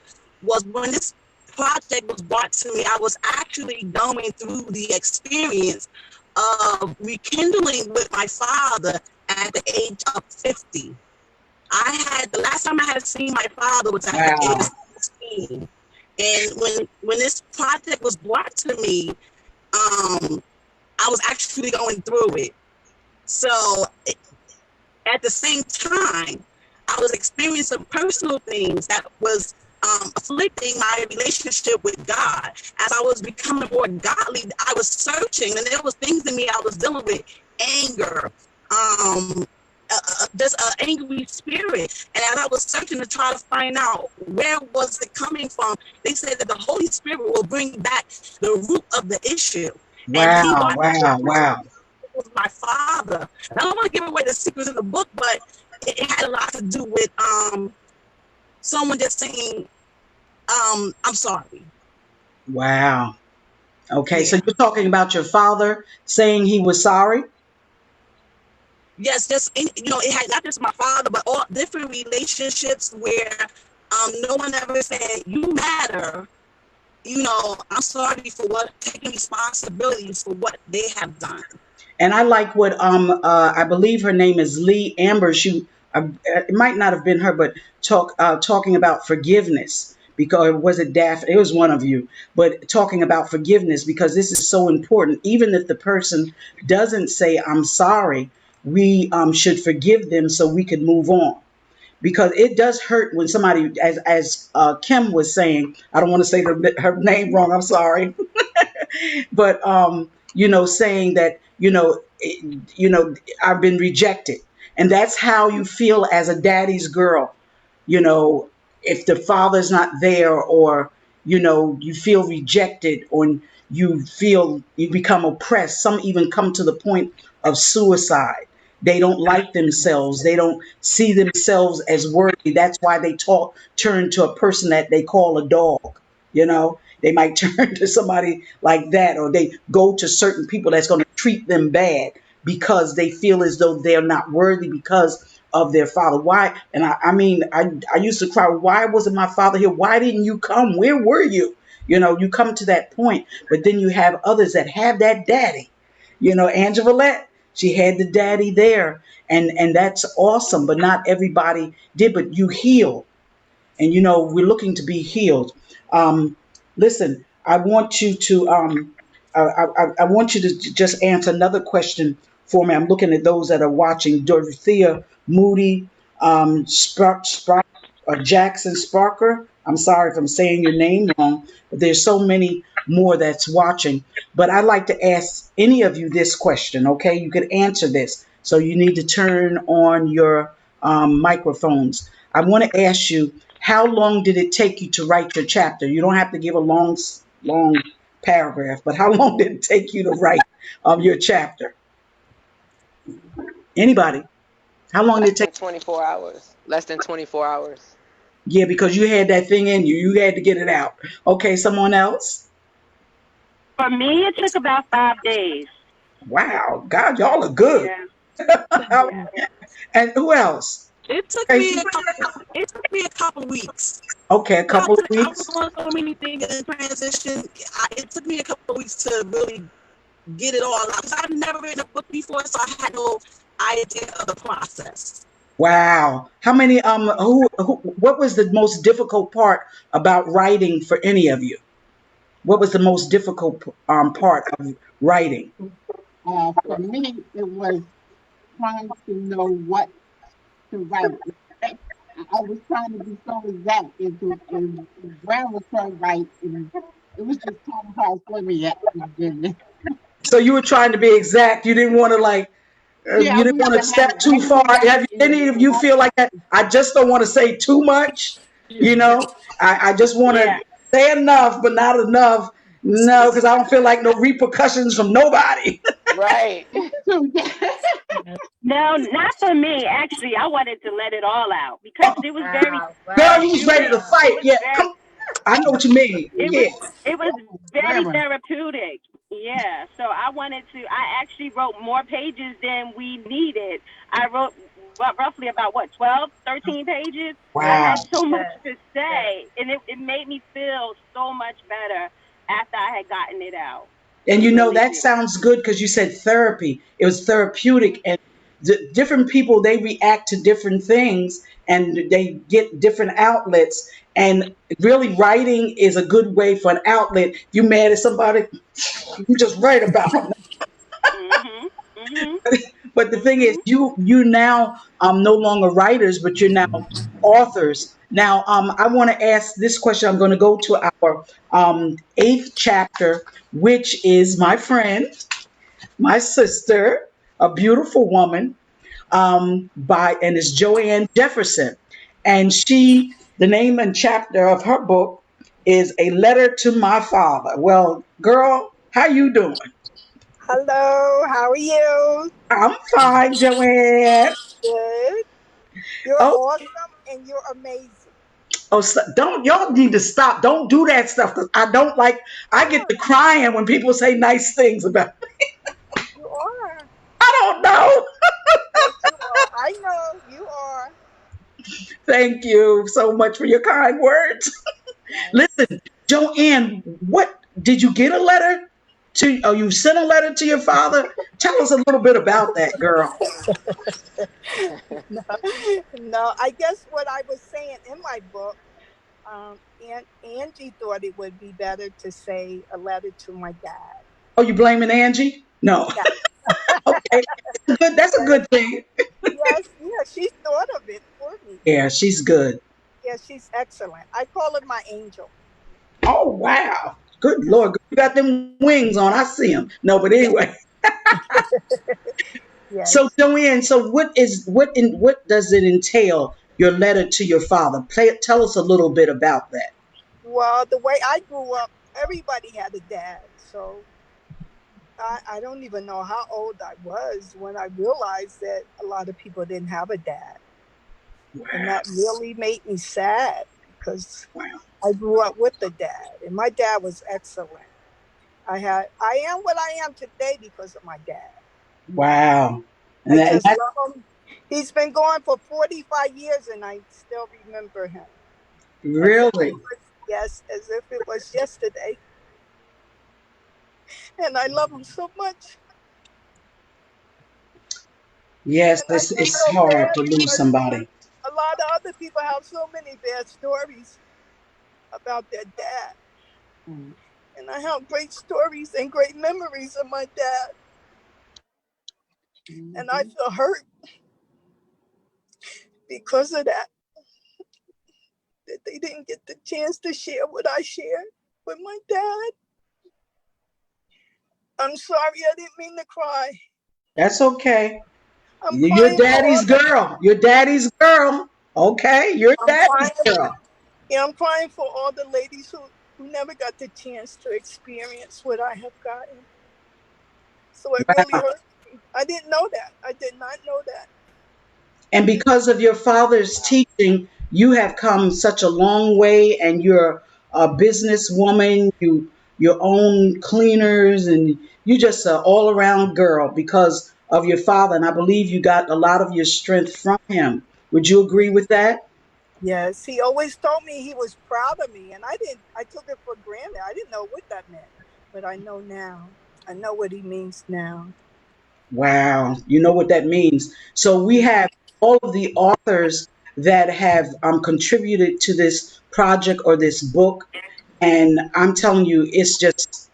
[SPEAKER 8] was when this project was brought to me, I was actually going through the experience of rekindling with my father at the age of 50. The last time I had seen my father was at the age
[SPEAKER 1] Wow.
[SPEAKER 8] of 16. And when this project was brought to me, I was actually going through it. So at the same time, I was experiencing personal things that was afflicting my relationship with God. As I was becoming more godly, I was searching, and there was things in me I was dealing with, anger, just an angry spirit. And as I was searching to try to find out where was it coming from, they said that the Holy Spirit will bring back the root of the issue. And he
[SPEAKER 1] Wow, wow, wow.
[SPEAKER 8] was my father. And I don't want to give away the secrets in the book, but it had a lot to do with someone just saying, I'm sorry.
[SPEAKER 1] Wow. Okay,
[SPEAKER 8] Yeah.
[SPEAKER 1] so you're talking about your father saying he was sorry?
[SPEAKER 8] Yes, just it had not just my father, but all different relationships where no one ever said, you matter. I'm sorry for taking responsibilities for what they have done.
[SPEAKER 1] And I like what I believe her name is Lee Amber. She it might not have been her, but talking about forgiveness, because was it Daphne? It was one of you, but talking about forgiveness, because this is so important. Even if the person doesn't say I'm sorry, we should forgive them so we can move on, because it does hurt when somebody, as Kim was saying. I don't want to say her name wrong. I'm sorry. But saying that I've been rejected, and that's how you feel as a daddy's girl. you know if the father's not there, or you feel rejected, or you feel you become oppressed. Some even come to the point of suicide. They don't like themselves, they don't see themselves as worthy. That's why they turn to a person that they call a dog. They might turn to somebody like that, or they go to certain people that's going to treat them bad, because they feel as though they're not worthy because of their father. Why? And I mean, I used to cry, why wasn't my father here? Why didn't you come? Where were you? You come to that point, but then you have others that have that daddy. Angelevette, she had the daddy there, and that's awesome, but not everybody did. But you heal, and we're looking to be healed. Listen, I want you to I want you to just answer another question for me. I'm looking at those that are watching. Dorothea Moody, Jackson Sparker. I'm sorry if I'm saying your name wrong, but there's so many more that's watching. But I'd like to ask any of you this question, okay? You could answer this. So you need to turn on your microphones. I want to ask you, how long did it take you to write your chapter? You don't have to give a long paragraph, but how long did it take you to write your chapter? Anybody? How long did it
[SPEAKER 6] Less than
[SPEAKER 1] take?
[SPEAKER 6] 24 hours. Less than 24 hours.
[SPEAKER 1] Yeah, because you had that thing in you. You had to get it out. Okay, someone else?
[SPEAKER 7] For me, it took about 5 days.
[SPEAKER 1] Wow, God, y'all are good.
[SPEAKER 7] Yeah.
[SPEAKER 1] And who else?
[SPEAKER 8] It took
[SPEAKER 1] Tracey?
[SPEAKER 8] me a couple weeks.
[SPEAKER 1] Okay, a couple of
[SPEAKER 8] I was
[SPEAKER 1] weeks.
[SPEAKER 8] doing so many things in transition. It took me a couple of weeks to really get it all out, because I've never written a book before, so I had no idea of the process.
[SPEAKER 1] Wow. How many what was the most difficult part about writing for any of you? What was the most difficult part of writing?
[SPEAKER 2] For me, it was trying to know what to write. I was trying to be so exact, and Brown was so right, and it was just kind of hard for me at the beginning.
[SPEAKER 1] So you were trying to be exact. You didn't want to
[SPEAKER 2] Yeah, I
[SPEAKER 1] you didn't want
[SPEAKER 2] wanted
[SPEAKER 1] to
[SPEAKER 2] to have
[SPEAKER 1] step too far.
[SPEAKER 2] everything
[SPEAKER 1] Have
[SPEAKER 2] in
[SPEAKER 1] any of you feel like that? I just don't want to say too much. You know, I just want to
[SPEAKER 7] Yeah.
[SPEAKER 1] say enough, but not enough. No, because I don't feel like no repercussions from nobody.
[SPEAKER 6] Right.
[SPEAKER 2] too.
[SPEAKER 7] No, not for me. Actually, I wanted to let it all out because it was very
[SPEAKER 3] Wow,
[SPEAKER 1] Girl, you was
[SPEAKER 3] right.
[SPEAKER 1] ready to
[SPEAKER 7] therapeutic. It
[SPEAKER 1] fight.
[SPEAKER 7] was
[SPEAKER 1] Yeah,
[SPEAKER 7] very
[SPEAKER 1] come. I know what you mean.
[SPEAKER 7] it was
[SPEAKER 1] Yeah.
[SPEAKER 7] it was very
[SPEAKER 2] Grammar.
[SPEAKER 7] therapeutic. Yeah. So I actually wrote more pages than we needed. I wrote roughly about 12, 13 pages. I
[SPEAKER 1] Wow.
[SPEAKER 7] had so much
[SPEAKER 3] Yes,
[SPEAKER 7] to
[SPEAKER 3] yes.
[SPEAKER 7] say, and it made me feel so much better after I had gotten it out.
[SPEAKER 1] And
[SPEAKER 7] It really
[SPEAKER 1] that
[SPEAKER 7] did.
[SPEAKER 1] sounds good because you said therapy. It was therapeutic, and different people, they react to different things, and they get different outlets. And really, writing is a good way for an outlet. If you mad at somebody, you just write about them.
[SPEAKER 7] Mhm. Mhm.
[SPEAKER 1] But the thing is,
[SPEAKER 7] Mhm.
[SPEAKER 1] you now no longer writers, but you're now authors. Now, I want to ask this question. I'm going to go to our eighth chapter, which is my friend, my sister, a beautiful woman, by and it's Joanne Jefferson, and the name and chapter of her book is A Letter to My Father. Well, girl, how you doing?
[SPEAKER 9] Hello, how are you?
[SPEAKER 1] I'm fine, Joanne.
[SPEAKER 9] Good. You're
[SPEAKER 1] Oh,
[SPEAKER 9] awesome and you're amazing.
[SPEAKER 1] oh, don't y'all need to stop. Don't do that stuff. 'Cause I don't like. I get
[SPEAKER 9] Oh,
[SPEAKER 1] to crying when people say nice things about me.
[SPEAKER 9] you are.
[SPEAKER 1] I don't know.
[SPEAKER 9] Yes, you are. I know you are.
[SPEAKER 1] Thank you so much for your kind words.
[SPEAKER 9] Yes.
[SPEAKER 1] Listen, Joanne, what did you get a letter to? Oh, you sent a letter to your father. Tell us a little bit about that, girl.
[SPEAKER 9] No, no, I guess what I was saying in my book, Angie thought it would be better to say a letter to my dad.
[SPEAKER 1] Oh, you blaming Angie? No.
[SPEAKER 9] Yeah.
[SPEAKER 1] Okay, that's good. That's a
[SPEAKER 9] Yes,
[SPEAKER 1] good thing.
[SPEAKER 9] yes, yeah, she thought of it for me.
[SPEAKER 1] Yeah, she's good.
[SPEAKER 9] Yeah, she's excellent. I call her my angel.
[SPEAKER 1] Oh wow, good
[SPEAKER 9] Yes.
[SPEAKER 1] Lord, you got them wings on. I see them. No, but
[SPEAKER 9] Yeah.
[SPEAKER 1] anyway. So
[SPEAKER 9] Yes.
[SPEAKER 1] Joanne, so what does it entail? Your letter to your father. Tell us a little bit about that.
[SPEAKER 9] Well, the way I grew up, everybody had a dad. So I don't even know how old I was when I realized that a lot of people didn't have a dad. And
[SPEAKER 1] Wow,
[SPEAKER 9] that really made me sad because
[SPEAKER 1] wow,
[SPEAKER 9] I grew up with a dad and my dad was excellent. I am what I am today because of my dad.
[SPEAKER 1] wow.
[SPEAKER 9] I
[SPEAKER 1] And
[SPEAKER 9] just
[SPEAKER 1] that
[SPEAKER 9] love him. He's been gone for 45 years and I still remember him as if it
[SPEAKER 1] really,
[SPEAKER 9] was, yes, as if it was yesterday. And I love him so much.
[SPEAKER 1] yes,
[SPEAKER 9] And I feel
[SPEAKER 1] it's
[SPEAKER 9] so
[SPEAKER 1] hard
[SPEAKER 9] bad
[SPEAKER 1] to lose
[SPEAKER 9] because
[SPEAKER 1] somebody.
[SPEAKER 9] a lot of other people have so many bad stories about their dad. And I have great stories and great memories of my dad. And I feel hurt because of that, that they didn't get the chance to share what I shared with my dad. I'm sorry, I didn't mean to cry.
[SPEAKER 1] That's okay.
[SPEAKER 9] I'm
[SPEAKER 1] You're
[SPEAKER 9] crying for all
[SPEAKER 1] daddy's
[SPEAKER 9] the
[SPEAKER 1] girl. You're daddy's girl. Okay, you're
[SPEAKER 9] I'm
[SPEAKER 1] daddy's
[SPEAKER 9] crying
[SPEAKER 1] girl.
[SPEAKER 9] yeah, I'm crying for all the ladies who never got the chance to experience what I have gotten. So it really
[SPEAKER 1] Wow.
[SPEAKER 9] hurt me. I didn't know that. I did not know that.
[SPEAKER 1] And because of your father's teaching, you have come such a long way, and you're a businesswoman. You own cleaners, and you just an all around girl because of your father. And I believe you got a lot of your strength from him. Would you agree with that?
[SPEAKER 9] Yes, he always told me he was proud of me, and I didn't. I took it for granted. I didn't know what that meant, but I know now. I know what he means now.
[SPEAKER 1] Wow, you know what that means. So we have all of the authors that have contributed to this project or this book, and I'm telling you, it's just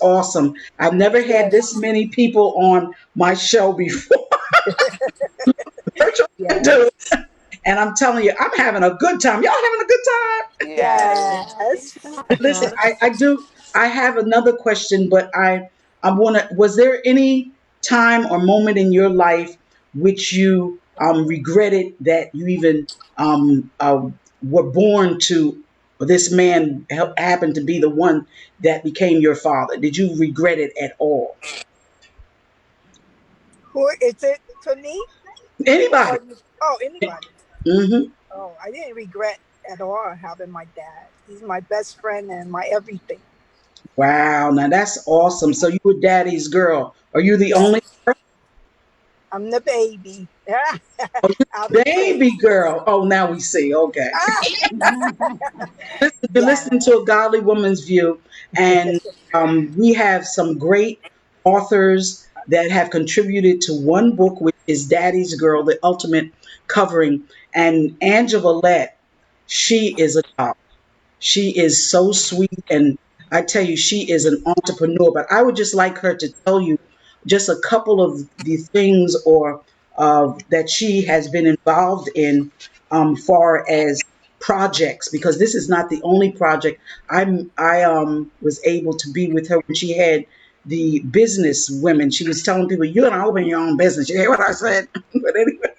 [SPEAKER 1] awesome. I've never had this
[SPEAKER 9] Yes,
[SPEAKER 1] many people on my show before. Virtually, I do,
[SPEAKER 9] yes,
[SPEAKER 1] and I'm telling you, I'm having a good time. Y'all having a good time?
[SPEAKER 6] Yes.
[SPEAKER 9] yes.
[SPEAKER 1] Listen, I do. I have another question, but I want to. Was there any time or moment in your life which you regretted that you even were born to this man happened to be the one that became your father? Did you regret it at all?
[SPEAKER 9] Who is it to me
[SPEAKER 1] Anybody?
[SPEAKER 9] or you? Oh, anybody?
[SPEAKER 1] Hmm.
[SPEAKER 9] Oh, I didn't regret at all having my dad. He's my best friend and my everything.
[SPEAKER 1] Wow, now that's awesome. So you were daddy's girl. Are you the
[SPEAKER 9] Yes,
[SPEAKER 1] only
[SPEAKER 9] I'm the baby out of two.
[SPEAKER 1] baby girl? Oh, now we see. Okay. You're listening
[SPEAKER 9] Yes.
[SPEAKER 1] to A Godly Woman's View, and we have some great authors that have contributed to one book, which is Daddy's Girl, the ultimate covering. And Angelevette, She is a doll. She is so sweet, and I tell you, she is an entrepreneur. But I would just like her to tell you just a couple of the things or that she has been involved in, far as projects, because this is not the only project. I was able to be with her when she had the business women. She was telling people, "You're gonna open your own business." You hear what I said? But anyway,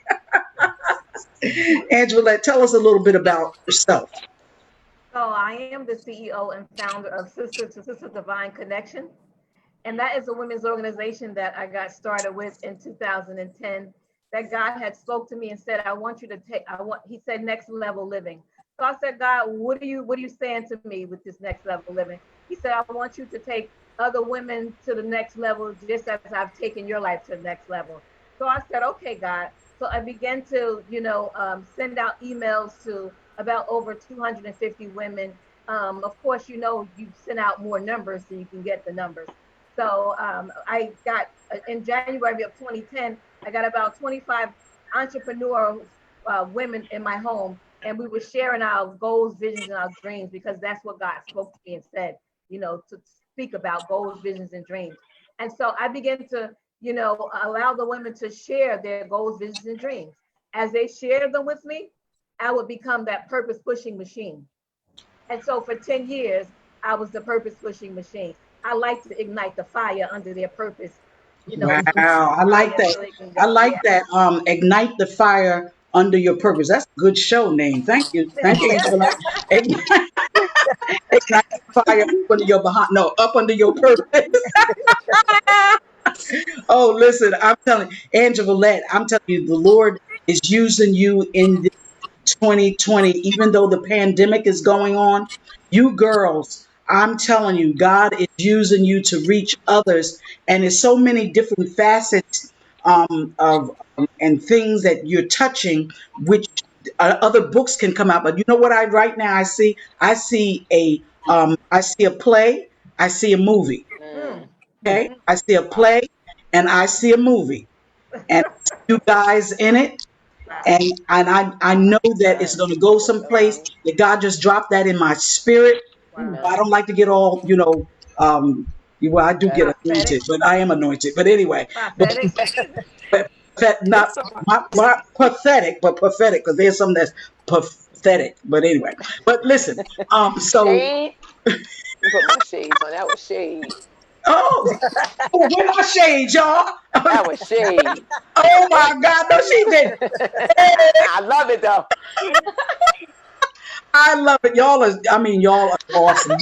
[SPEAKER 1] Angela, tell us a little bit about yourself.
[SPEAKER 3] So I am the CEO and founder of Sister to Sister Divine Connection. And that is a women's organization that I got started with in 2010, that God had spoke to me and said, I want you to take, he said, next level living. So I said, God, what are you saying to me with this next level living? He said, I want you to take other women to the next level, just as I've taken your life to the next level. So I said, okay, God. So I began to, send out emails to about over 250 women. Of course, you send out more numbers so you can get the numbers. So I got in January of 2010, I got about 25 entrepreneur women in my home, and we were sharing our goals, visions, and our dreams, because that's what God spoke to me and said, to speak about goals, visions, and dreams. And so I began to, allow the women to share their goals, visions, and dreams. As they shared them with me, I would become that purpose pushing machine. And so for 10 years, I was the purpose pushing machine. I like to ignite the fire under their purpose,
[SPEAKER 1] Wow, I
[SPEAKER 3] fire
[SPEAKER 1] like that.
[SPEAKER 3] so they can
[SPEAKER 1] I
[SPEAKER 3] go.
[SPEAKER 1] like
[SPEAKER 3] Yeah.
[SPEAKER 1] that. Ignite the fire under your purpose. That's a good show name. Thank you. Thank you, Angela. Ignite, ignite the fire up under your behind. No, up under your purpose. Oh, listen, I'm telling you, Angela, I'm telling you, the Lord is using you in 2020, even though the pandemic is going on. You girls, I'm telling you, God is using you to reach others, and there's so many different facets of and things that you're touching, which other books can come out. But you know what? I right now I see a play, I see a movie.
[SPEAKER 3] Mm.
[SPEAKER 1] Okay, I see a
[SPEAKER 6] Wow.
[SPEAKER 1] play, and I see a movie, and I see you guys in it,
[SPEAKER 3] Wow.
[SPEAKER 1] and I know that it's
[SPEAKER 6] Amen.
[SPEAKER 1] going to go someplace.
[SPEAKER 6] Amen.
[SPEAKER 1] That God just dropped that in my spirit.
[SPEAKER 3] Wow.
[SPEAKER 1] I
[SPEAKER 6] Amen.
[SPEAKER 1] don't like to get all, well, I do get
[SPEAKER 6] Amen.
[SPEAKER 1] anointed,
[SPEAKER 3] Prophetic.
[SPEAKER 1] but I am anointed. But anyway, but
[SPEAKER 3] Prophetic.
[SPEAKER 1] not
[SPEAKER 8] It's all
[SPEAKER 1] not pathetic, but prophetic, because there's some that's pathetic. But anyway, but listen, so
[SPEAKER 6] Shade. You put my shades on. That was shade.
[SPEAKER 1] oh, we're not shade, y'all.
[SPEAKER 6] That was shade.
[SPEAKER 1] Oh my God, no, she did.
[SPEAKER 6] I love it though.
[SPEAKER 1] I love it. Y'all are awesome.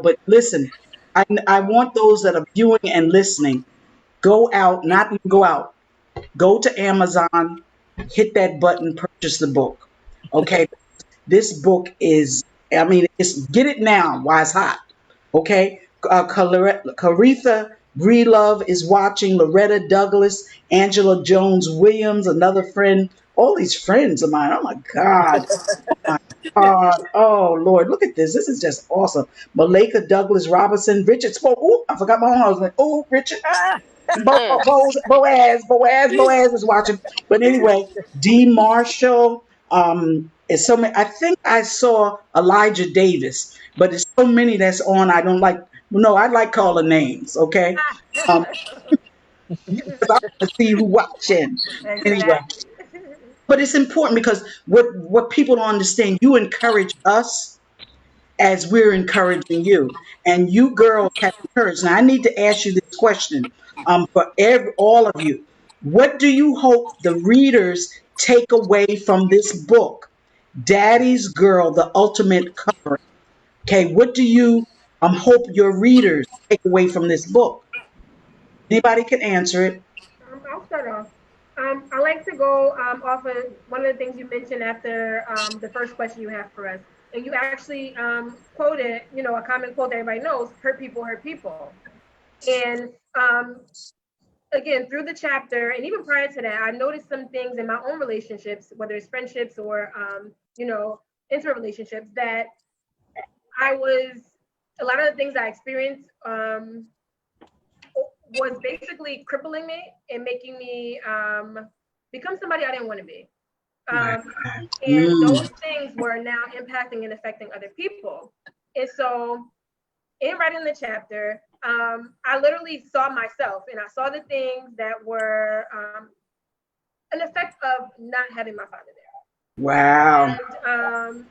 [SPEAKER 1] But listen, I want those that are viewing and listening, go out, not even go out, go to Amazon, hit that button, purchase the book. Okay. This book is, it's get it now while it's hot. Okay. Caretha Breelove is watching, Loretta Douglas, Angela Jones Williams, another friend, all these friends of mine. Oh my God. My God. Oh, Lord. Look at this. This is just awesome. Malika Douglas Robinson, Richard spoke. Oh, I forgot my own husband. Oh, Richard.
[SPEAKER 6] Mm.
[SPEAKER 1] Boaz is watching. But anyway, D. Marshall. It's so many. I think I saw Elijah Davis, but it's so many that's on. I don't like. No, I like calling names. Okay, um, because I want to see who watching. Anyway,
[SPEAKER 3] Exactly.
[SPEAKER 1] but it's important because what people don't understand, you encourage us as we're encouraging you. And you girls have encouraged. Now, I need to ask you this question for all of you. What do you hope the readers take away from this book, Daddy's Girl, the Ultimate Covering? Okay, what do you hope your readers take away from this book? Anybody can answer it.
[SPEAKER 5] I'll start off. I like to go off of one of the things you mentioned after the first question you have for us. And you actually quoted, a common quote that everybody knows, hurt people hurt people. And again, through the chapter, and even prior to that, I noticed some things in my own relationships, whether it's friendships or, interrelationships, that I was, a lot of the things I experienced was basically crippling me and making me become somebody I didn't want to be.
[SPEAKER 1] Wow.
[SPEAKER 5] And
[SPEAKER 1] Mm.
[SPEAKER 5] those things were now impacting and affecting other people. And so in writing the chapter, I literally saw myself and I saw the things that were an effect of not having my father
[SPEAKER 1] Wow.
[SPEAKER 5] there.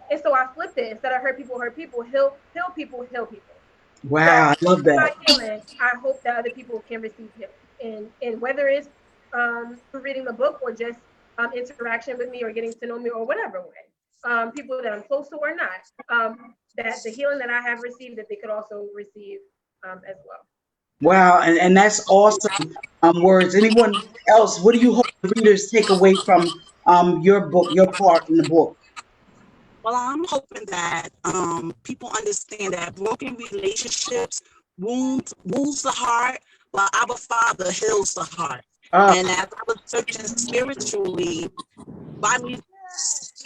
[SPEAKER 5] And so I flipped it. Instead of hurt people, heal people, heal people. So
[SPEAKER 1] Wow. I love
[SPEAKER 5] by
[SPEAKER 1] that.
[SPEAKER 5] healing, I hope that other people can receive healing. And whether it's through reading the book or just interaction with me or getting to know me or whatever way, people that I'm close to or not, that the healing that I have received, that they could also receive as well.
[SPEAKER 1] Wow. And that's awesome words. Anyone else? What do you hope the readers take away from your book, your part in the book?
[SPEAKER 8] Well, I'm hoping that people understand that broken relationships wounds the heart, while our Father heals the heart.
[SPEAKER 1] Uh,
[SPEAKER 8] And as I was searching spiritually, by me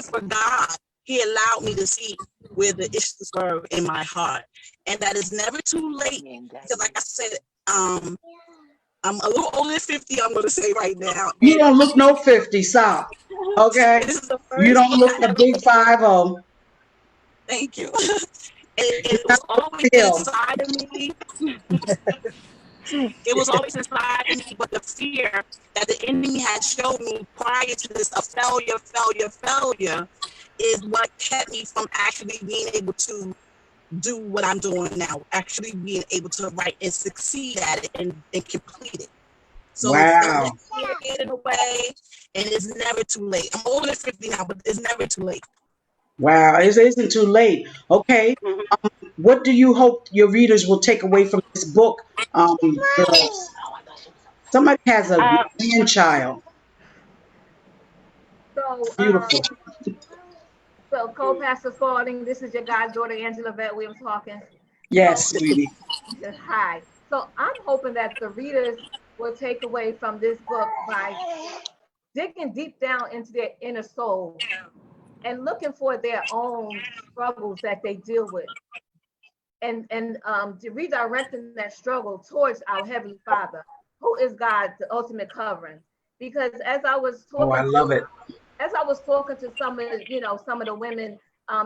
[SPEAKER 8] for God, He allowed me to see where the issues were in my heart, and that it's never too late. Because, like I said, I'm a little older than 50. I'm going to say right now,
[SPEAKER 1] you
[SPEAKER 8] and
[SPEAKER 1] don't look no 50, stop. Okay?
[SPEAKER 8] this is the
[SPEAKER 1] You
[SPEAKER 8] first
[SPEAKER 1] don't
[SPEAKER 8] book
[SPEAKER 1] look
[SPEAKER 8] I
[SPEAKER 1] a
[SPEAKER 8] ever.
[SPEAKER 1] big 50.
[SPEAKER 8] Thank you. And it
[SPEAKER 1] Not
[SPEAKER 8] was always
[SPEAKER 1] still.
[SPEAKER 8] inside of me. It was always inside of me, but the fear that the enemy had showed me prior to this, a failure, is what kept me from actually being able to do what I'm doing now, actually being able to write and succeed at it and complete it. So don't let
[SPEAKER 1] Wow.
[SPEAKER 8] fear get in the way, and it's never too late. I'm older than 50 now, but it's never too late.
[SPEAKER 1] Wow. It isn't too late. Okay.
[SPEAKER 8] Mhm.
[SPEAKER 1] What do you hope your readers will take away from this book, girls? Somebody has a
[SPEAKER 7] Uh,
[SPEAKER 1] grandchild.
[SPEAKER 5] So,
[SPEAKER 1] Beautiful.
[SPEAKER 5] co-pastor Spalding, this is your goddaughter, Angelevette Williams Hawkins.
[SPEAKER 1] Yes,
[SPEAKER 5] So,
[SPEAKER 1] sweetie.
[SPEAKER 5] hi. So, I'm hoping that the readers will take away from this book by digging deep down into their inner soul and looking for their own struggles that they deal with, and redirecting that struggle towards our heavenly Father, who is God, the ultimate covering. Because
[SPEAKER 1] Oh, I love it.
[SPEAKER 5] as I was talking to some of the women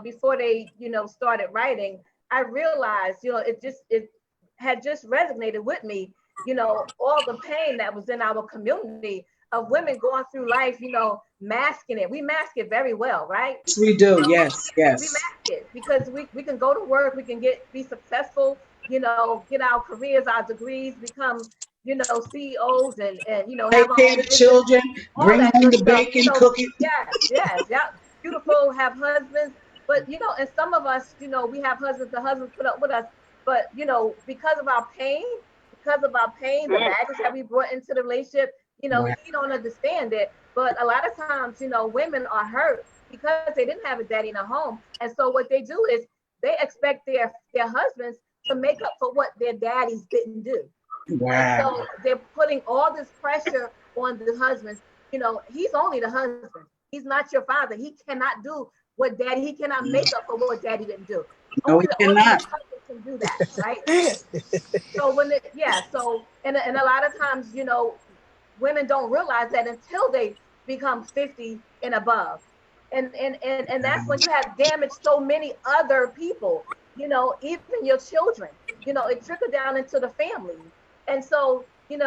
[SPEAKER 5] before they started writing, I realized it had just resonated with me. All the pain that was in our community of women going through life, masking it. We mask it very well, right?
[SPEAKER 1] Yes, we do.
[SPEAKER 5] So
[SPEAKER 1] Yes,
[SPEAKER 5] we
[SPEAKER 1] yes.
[SPEAKER 5] mask it because we can go to work, we can be successful, get our careers, our degrees, become CEOs, and have
[SPEAKER 1] Take
[SPEAKER 5] our
[SPEAKER 1] care
[SPEAKER 5] own
[SPEAKER 1] of the
[SPEAKER 5] business,
[SPEAKER 1] children,
[SPEAKER 5] all
[SPEAKER 1] bring
[SPEAKER 5] that
[SPEAKER 1] home
[SPEAKER 5] good
[SPEAKER 1] the
[SPEAKER 5] stuff.
[SPEAKER 1] bacon, cook it.
[SPEAKER 5] Yes, yeah, beautiful, have husbands, but and some of us, we have husbands. The husbands put up with us, but because of our pain, the baggage that we brought into the relationship,
[SPEAKER 1] Wow.
[SPEAKER 5] he don't understand it. But a lot of times, women are hurt because they didn't have a daddy in the home, and so what they do is they expect their husbands to make up for what their daddies didn't do. And
[SPEAKER 1] Wow.
[SPEAKER 5] so they're putting all this pressure on the husbands. He's only the husband. He's not your father. He cannot do what daddy, he cannot make up for what daddy didn't do.
[SPEAKER 1] No,
[SPEAKER 5] Only
[SPEAKER 1] we
[SPEAKER 5] the ultimate
[SPEAKER 1] cannot.
[SPEAKER 5] husband can do that, right? So and a lot of times, women don't realize that until they become 50 and above. And that's when you have damaged so many other people, even your children, it trickled down into the family. And so, we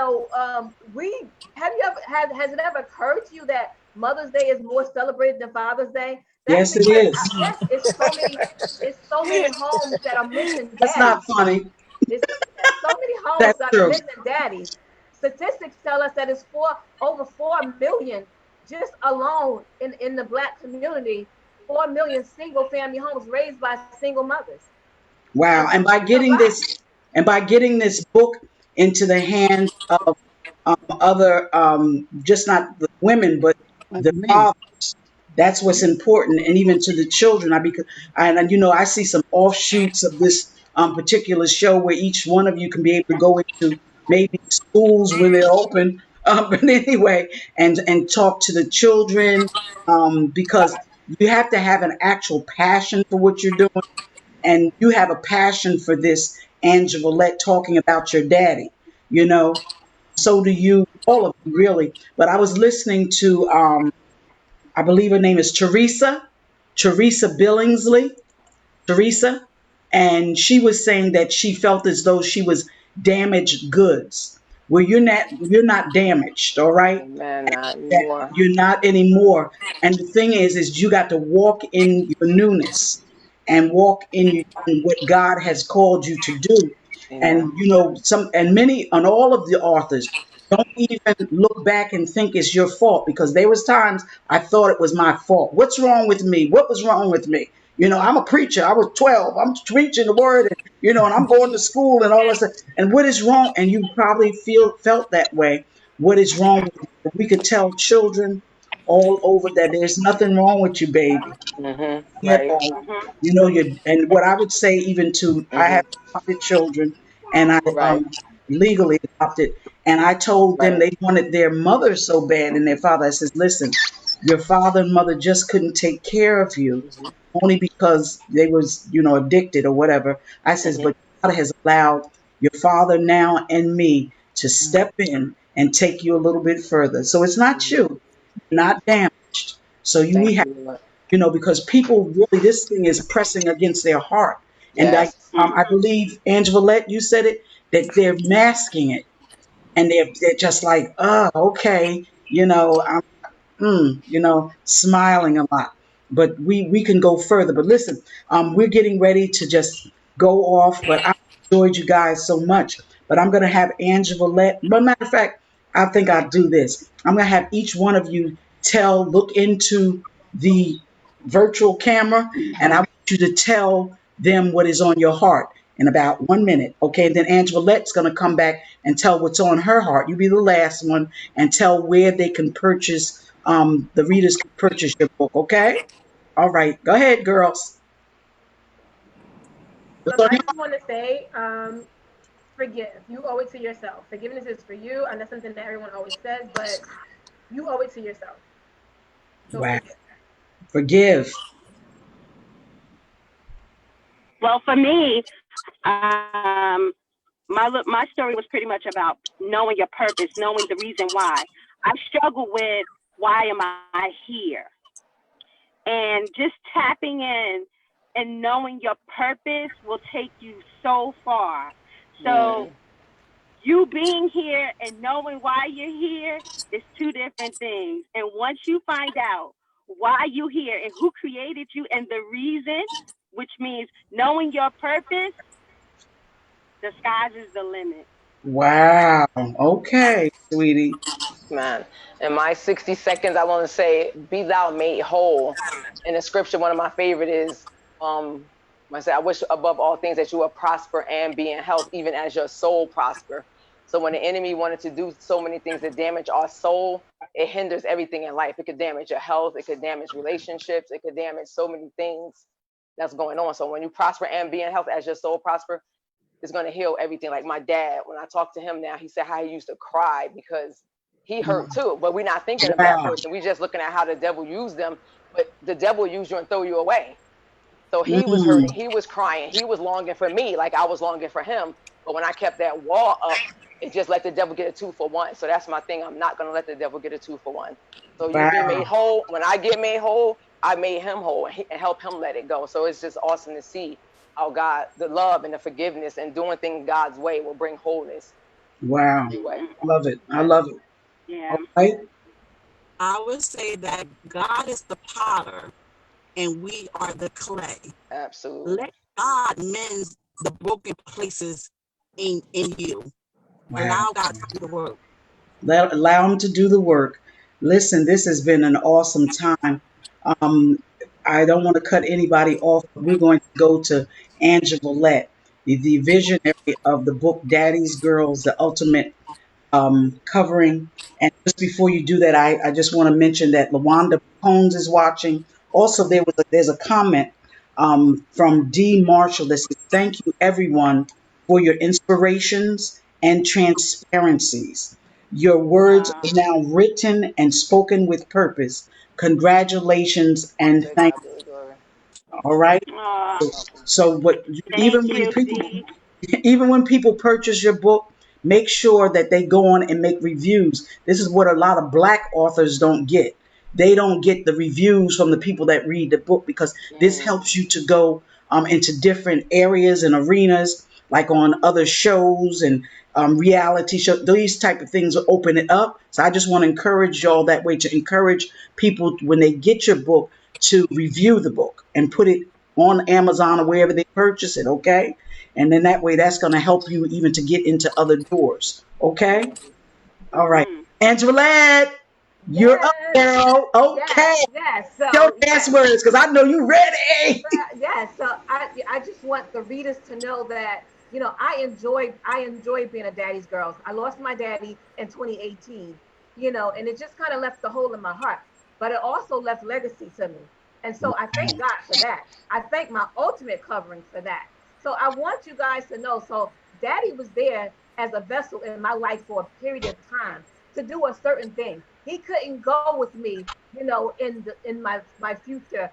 [SPEAKER 5] have you ever has it ever occurred to you that Mother's Day is more celebrated than Father's Day? That's
[SPEAKER 1] Yes, it
[SPEAKER 5] because
[SPEAKER 1] is.
[SPEAKER 5] yes, it's so many homes that are missing
[SPEAKER 1] That's not
[SPEAKER 5] daddies.
[SPEAKER 1] funny.
[SPEAKER 5] It's so many homes
[SPEAKER 1] That's
[SPEAKER 5] that are
[SPEAKER 1] true.
[SPEAKER 5] missing daddies. Statistics tell us that it's over 4 million just alone in the Black community. 4 million single family homes raised by single mothers. And
[SPEAKER 1] Wow.
[SPEAKER 5] so it's a lot.
[SPEAKER 1] And by getting this book into the hands of other, just not the women, but
[SPEAKER 2] Like
[SPEAKER 1] the
[SPEAKER 2] men.
[SPEAKER 1] fathers, that's what's important. And even to the children, I see some offshoots of this particular show where each one of you can be able to go into maybe schools when they're open. But anyway, and talk to the children, because you have to have an actual passion for what you're doing, and you have a passion for this, Angelette, talking about your daddy, you know. So do you, all of you really. But I was listening to I believe her name is Theresa Billingsley. Theresa, and she was saying that she felt as though she was damaged goods. Well, you're not damaged, all right?
[SPEAKER 6] Amen. Not
[SPEAKER 1] That
[SPEAKER 6] anymore.
[SPEAKER 1] you're not anymore. And the thing is you got to walk in your newness and walk in what God has called you to do.
[SPEAKER 6] Amen.
[SPEAKER 1] And some and many and all of the authors don't even look back and think it's your fault, because there was times I thought it was my fault. What's wrong with me? What was wrong with me? I'm a preacher. I was 12. I'm preaching the word, and I'm going to school and all that stuff. And what is wrong? And you probably felt that way. What is wrong with you? We could tell children all over that there's nothing wrong with you, baby, at
[SPEAKER 6] Right.
[SPEAKER 1] all. And what I would say, even to, I have adopted children, and I
[SPEAKER 6] Right.
[SPEAKER 1] legally adopted, and I told them
[SPEAKER 6] Right.
[SPEAKER 1] they wanted their mother so bad and their father. I says, listen, your father and mother just couldn't take care of you only because they was, addicted or whatever. I says, but God has allowed your father now and me to step in and take you a little bit further. So it's not you, you're not damaged. So we
[SPEAKER 6] Thank
[SPEAKER 1] have,
[SPEAKER 6] you, Lord.
[SPEAKER 1] because people really, this thing is pressing against their heart. And
[SPEAKER 6] Yes.
[SPEAKER 1] I believe, Angelevette, you said it, that they're masking it, and they're just like, oh, okay, smiling a lot. But we can go further. But listen, we're getting ready to just go off. But I enjoyed you guys so much. But I'm gonna have Angelevette. But matter of fact, I think I'll do this. I'm gonna have each one of you look into the virtual camera, and I want you to tell them what is on your heart in about 1 minute. Okay, and then Angelette's gonna come back and tell what's on her heart. You be the last one and tell where they can purchase, the readers can purchase your book. Okay, all right, go ahead, girls. What's on
[SPEAKER 5] I
[SPEAKER 1] your
[SPEAKER 5] just want to say, forgive. You owe it to yourself. Forgiveness is for you, and that's something that everyone always says, but you owe it to yourself. So
[SPEAKER 1] Wow.
[SPEAKER 5] forgive.
[SPEAKER 1] Forgive.
[SPEAKER 7] Well, for me, my story was pretty much about knowing your purpose, knowing the reason why. I struggle with, why am I here? And just tapping in and knowing your purpose will take you so far. So you being here and knowing why you're here is two different things. And once you find out why you're here and who created you and the reason, which means knowing your purpose, the skies is the limit.
[SPEAKER 1] Wow. Okay, sweetie.
[SPEAKER 6] Man. In my 60 seconds, I want to say, be thou made whole. In the scripture, one of my favorite is, I say, I wish above all things that you will prosper and be in health, even as your soul prosper. So when the enemy wanted to do so many things that damage our soul, it hinders everything in life. It could damage your health. It could damage relationships. It could damage so many things that's going on. So when you prosper and be in health as your soul prosper, it's going to heal everything. Like my dad, when I talk to him now, he said how he used to cry because he hurt too. But we're not thinking of that
[SPEAKER 1] Wow.
[SPEAKER 6] person. We're just looking at how the devil used them. But the devil used you and throw you away. So he was
[SPEAKER 1] Mm.
[SPEAKER 6] hurting. He was crying. He was longing for me like I was longing for him. But when I kept that wall up, it just let the devil get a 2-for-1. So that's my thing. I'm not going to let the devil get a 2-for-1. So you be made
[SPEAKER 1] Wow.
[SPEAKER 6] whole. When I get made whole, I made him whole and help him let it go. So it's just awesome to see how God, the love and the forgiveness and doing things God's way will bring wholeness.
[SPEAKER 1] Wow.
[SPEAKER 6] Anyway.
[SPEAKER 1] Love it. I love it.
[SPEAKER 7] Yeah.
[SPEAKER 1] All right.
[SPEAKER 8] I would say that God is the potter and we are the clay.
[SPEAKER 6] Absolutely.
[SPEAKER 8] Let God mend the broken places in you.
[SPEAKER 1] Wow.
[SPEAKER 8] Allow God to do the work.
[SPEAKER 1] Allow them to do the work. Listen, this has been an awesome time. Um, I don't want to cut anybody off, but we're going to go to Angelevette, the visionary of the book Daddy's Girls, the ultimate covering. And just before you do that, I just want to mention that LaWanda Combs is watching. Also, there's a comment from D. Marshall that says, "Thank you, everyone, for your inspirations and transparencies. Your words are now written and spoken with purpose. Congratulations and
[SPEAKER 6] To
[SPEAKER 1] thank
[SPEAKER 6] God be the glory.
[SPEAKER 1] you." All right. So, what
[SPEAKER 7] Thank you, D.
[SPEAKER 1] even when people purchase your book, make sure that they go on and make reviews. This is what a lot of black authors don't get. they don't get the reviews from the people that read the book, because this helps you to go into different areas and arenas, like on other shows and reality shows. These type of things will open it up. So I just want to encourage y'all that way, to encourage people when they get your book to review the book and put it on Amazon or wherever they purchase it. Okay. And then that way, that's going to help you even to get into other doors. Okay. All right.
[SPEAKER 7] Mhm.
[SPEAKER 1] Angelette, you're up,
[SPEAKER 3] Yes,
[SPEAKER 1] girl. Okay.
[SPEAKER 3] yes, yes.
[SPEAKER 1] Your
[SPEAKER 3] So
[SPEAKER 1] last
[SPEAKER 3] yes,
[SPEAKER 1] words, because I know you ready.
[SPEAKER 3] yes. So I just want the readers to know that I enjoy being a daddy's girl. I lost my daddy in 2018, and it just kind of left the hole in my heart, but it also left legacy to me. And so I thank God for that. I thank my ultimate covering for that. So I want you guys to know. So daddy was there as a vessel in my life for a period of time to do a certain thing. He couldn't go with me, in my future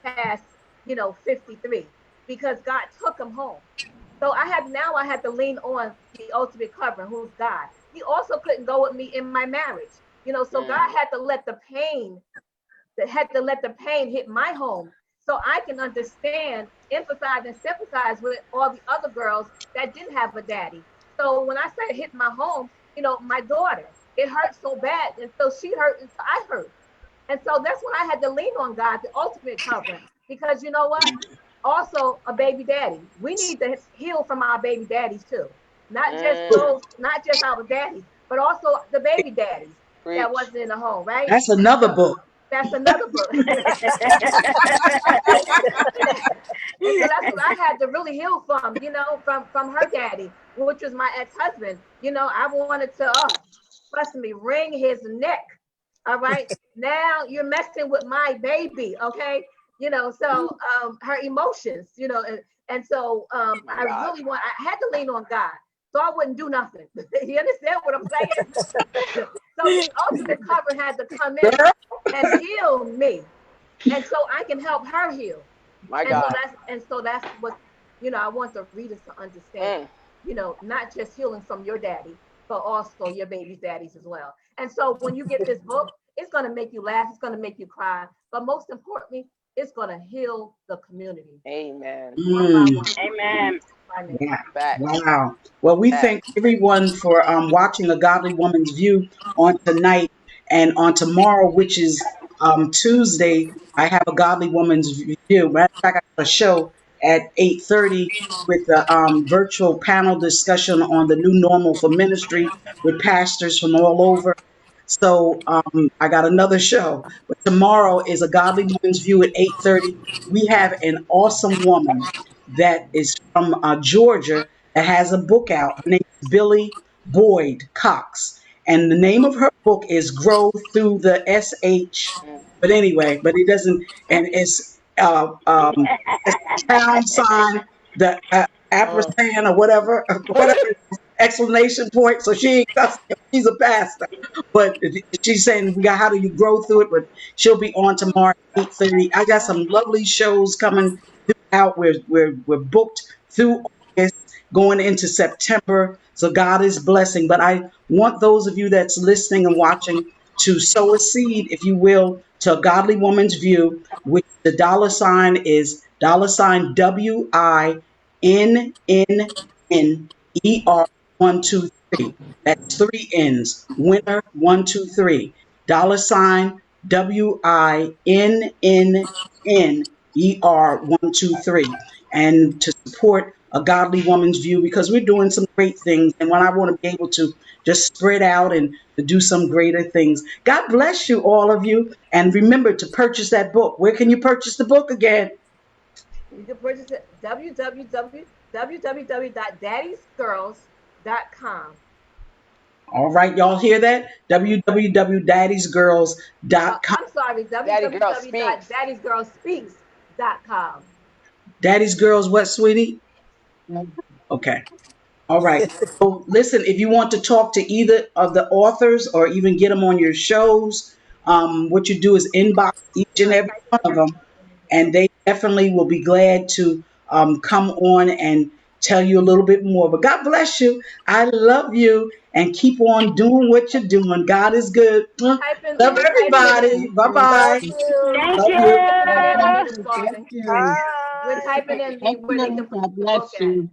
[SPEAKER 3] past, 53, because God took him home. So I had to lean on the ultimate covering, who's God. He also couldn't go with me in my marriage. So God had to let the pain hit my home, so I can understand, empathize, and sympathize with all the other girls that didn't have a daddy. So when I said it hit my home, my daughter, it hurt so bad, and so she hurt, and so I hurt. And so that's when I had to lean on God, the ultimate covering, because you know what? Also, a baby daddy. We need to heal from our baby daddies too. Not just our daddies, but also the baby daddies that
[SPEAKER 6] Preach.
[SPEAKER 3] wasn't in the home, right?
[SPEAKER 1] That's another
[SPEAKER 3] So
[SPEAKER 1] book.
[SPEAKER 3] that's another book. And so that's what I had to really heal from, from her daddy, which was my ex-husband. I wanted to, trust me, wring his neck. All right. Now you're messing with my baby. Okay. So her emotions, and so
[SPEAKER 6] My
[SPEAKER 3] I
[SPEAKER 6] God.
[SPEAKER 3] really I had to lean on God. So I wouldn't do nothing. You understand what I'm saying? So the ultimate cover had to come in
[SPEAKER 1] Girl.
[SPEAKER 3] and heal me. And so I can help her heal.
[SPEAKER 6] My
[SPEAKER 3] And so
[SPEAKER 6] God.
[SPEAKER 3] that's what, I want the readers to understand.
[SPEAKER 6] Mm.
[SPEAKER 3] Not just healing from your daddy, but also your baby's daddies as well. And so when you get this book, it's going to make you laugh, it's going to make you cry, but most importantly, it's going to heal the community
[SPEAKER 6] Amen.
[SPEAKER 3] one by
[SPEAKER 1] Mm.
[SPEAKER 3] one.
[SPEAKER 7] Amen.
[SPEAKER 1] Yeah.
[SPEAKER 6] Facts.
[SPEAKER 1] Wow. Well, we thank
[SPEAKER 6] Facts.
[SPEAKER 1] everyone for watching A Godly Woman's View on tonight, and on tomorrow, which is Tuesday. I have A Godly Woman's View. Matter of fact, I have a show at 8:30 with a virtual panel discussion on the new normal for ministry with pastors from all over. So I got another show, but tomorrow is A Godly Woman's View at 8:30. We have an awesome woman that is from Georgia that has a book out. Her name is Billy Boyd Cox, and the name of her book is Grow Through the SH.
[SPEAKER 6] Mm.
[SPEAKER 1] But anyway, but it doesn't, and it's pound sign, the
[SPEAKER 6] Mm.
[SPEAKER 1] ampersand or whatever, whatever explanation point. So she ain't cussing. She's a pastor, but she's saying we got how do you grow through it. But she'll be on tomorrow at 8:30. I got some lovely shows coming out. We're booked through August, going into September. So God is blessing. But I want those of you that's listening and watching to sow a seed, if you will, to A Godly Woman's View, which the dollar sign is dollar sign WINNNER 123. That's three N's. Winner 123. Dollar sign WINNNER 123. And to support A Godly Woman's View, because we're doing some great things, and when I want to be able to just spread out and to do some greater things. God bless you, all of you, and remember to purchase that book. Where can you purchase the book again?
[SPEAKER 3] You can purchase it www.daddysgirls.com.
[SPEAKER 1] All right, y'all hear that? www.daddiesgirls.com.
[SPEAKER 3] I'm sorry,
[SPEAKER 6] Daddy girl speaks.
[SPEAKER 3] www.daddysgirlspeaks.com.
[SPEAKER 1] Daddy's Girls, what, sweetie? Okay. All right. So listen, if you want to talk to either of the authors or even get them on your shows, what you do is inbox each and every one of them, and they definitely will be glad to come on and tell you a little bit more. But God bless you. I love you and keep on doing what you're doing. God is good. Love
[SPEAKER 3] We're typing
[SPEAKER 1] everybody.
[SPEAKER 3] in.
[SPEAKER 1] Bye
[SPEAKER 9] Love
[SPEAKER 1] bye.
[SPEAKER 9] you.
[SPEAKER 7] Thank
[SPEAKER 1] Love you.
[SPEAKER 3] We're typing in
[SPEAKER 2] God
[SPEAKER 3] the
[SPEAKER 2] bless
[SPEAKER 3] information
[SPEAKER 7] you.
[SPEAKER 2] you.
[SPEAKER 3] for
[SPEAKER 2] Thank
[SPEAKER 3] Bobby. We're
[SPEAKER 2] you.
[SPEAKER 3] typing in
[SPEAKER 2] Thank
[SPEAKER 3] where they
[SPEAKER 2] you.
[SPEAKER 3] can put
[SPEAKER 2] God
[SPEAKER 3] the book
[SPEAKER 2] bless
[SPEAKER 3] at.
[SPEAKER 2] you.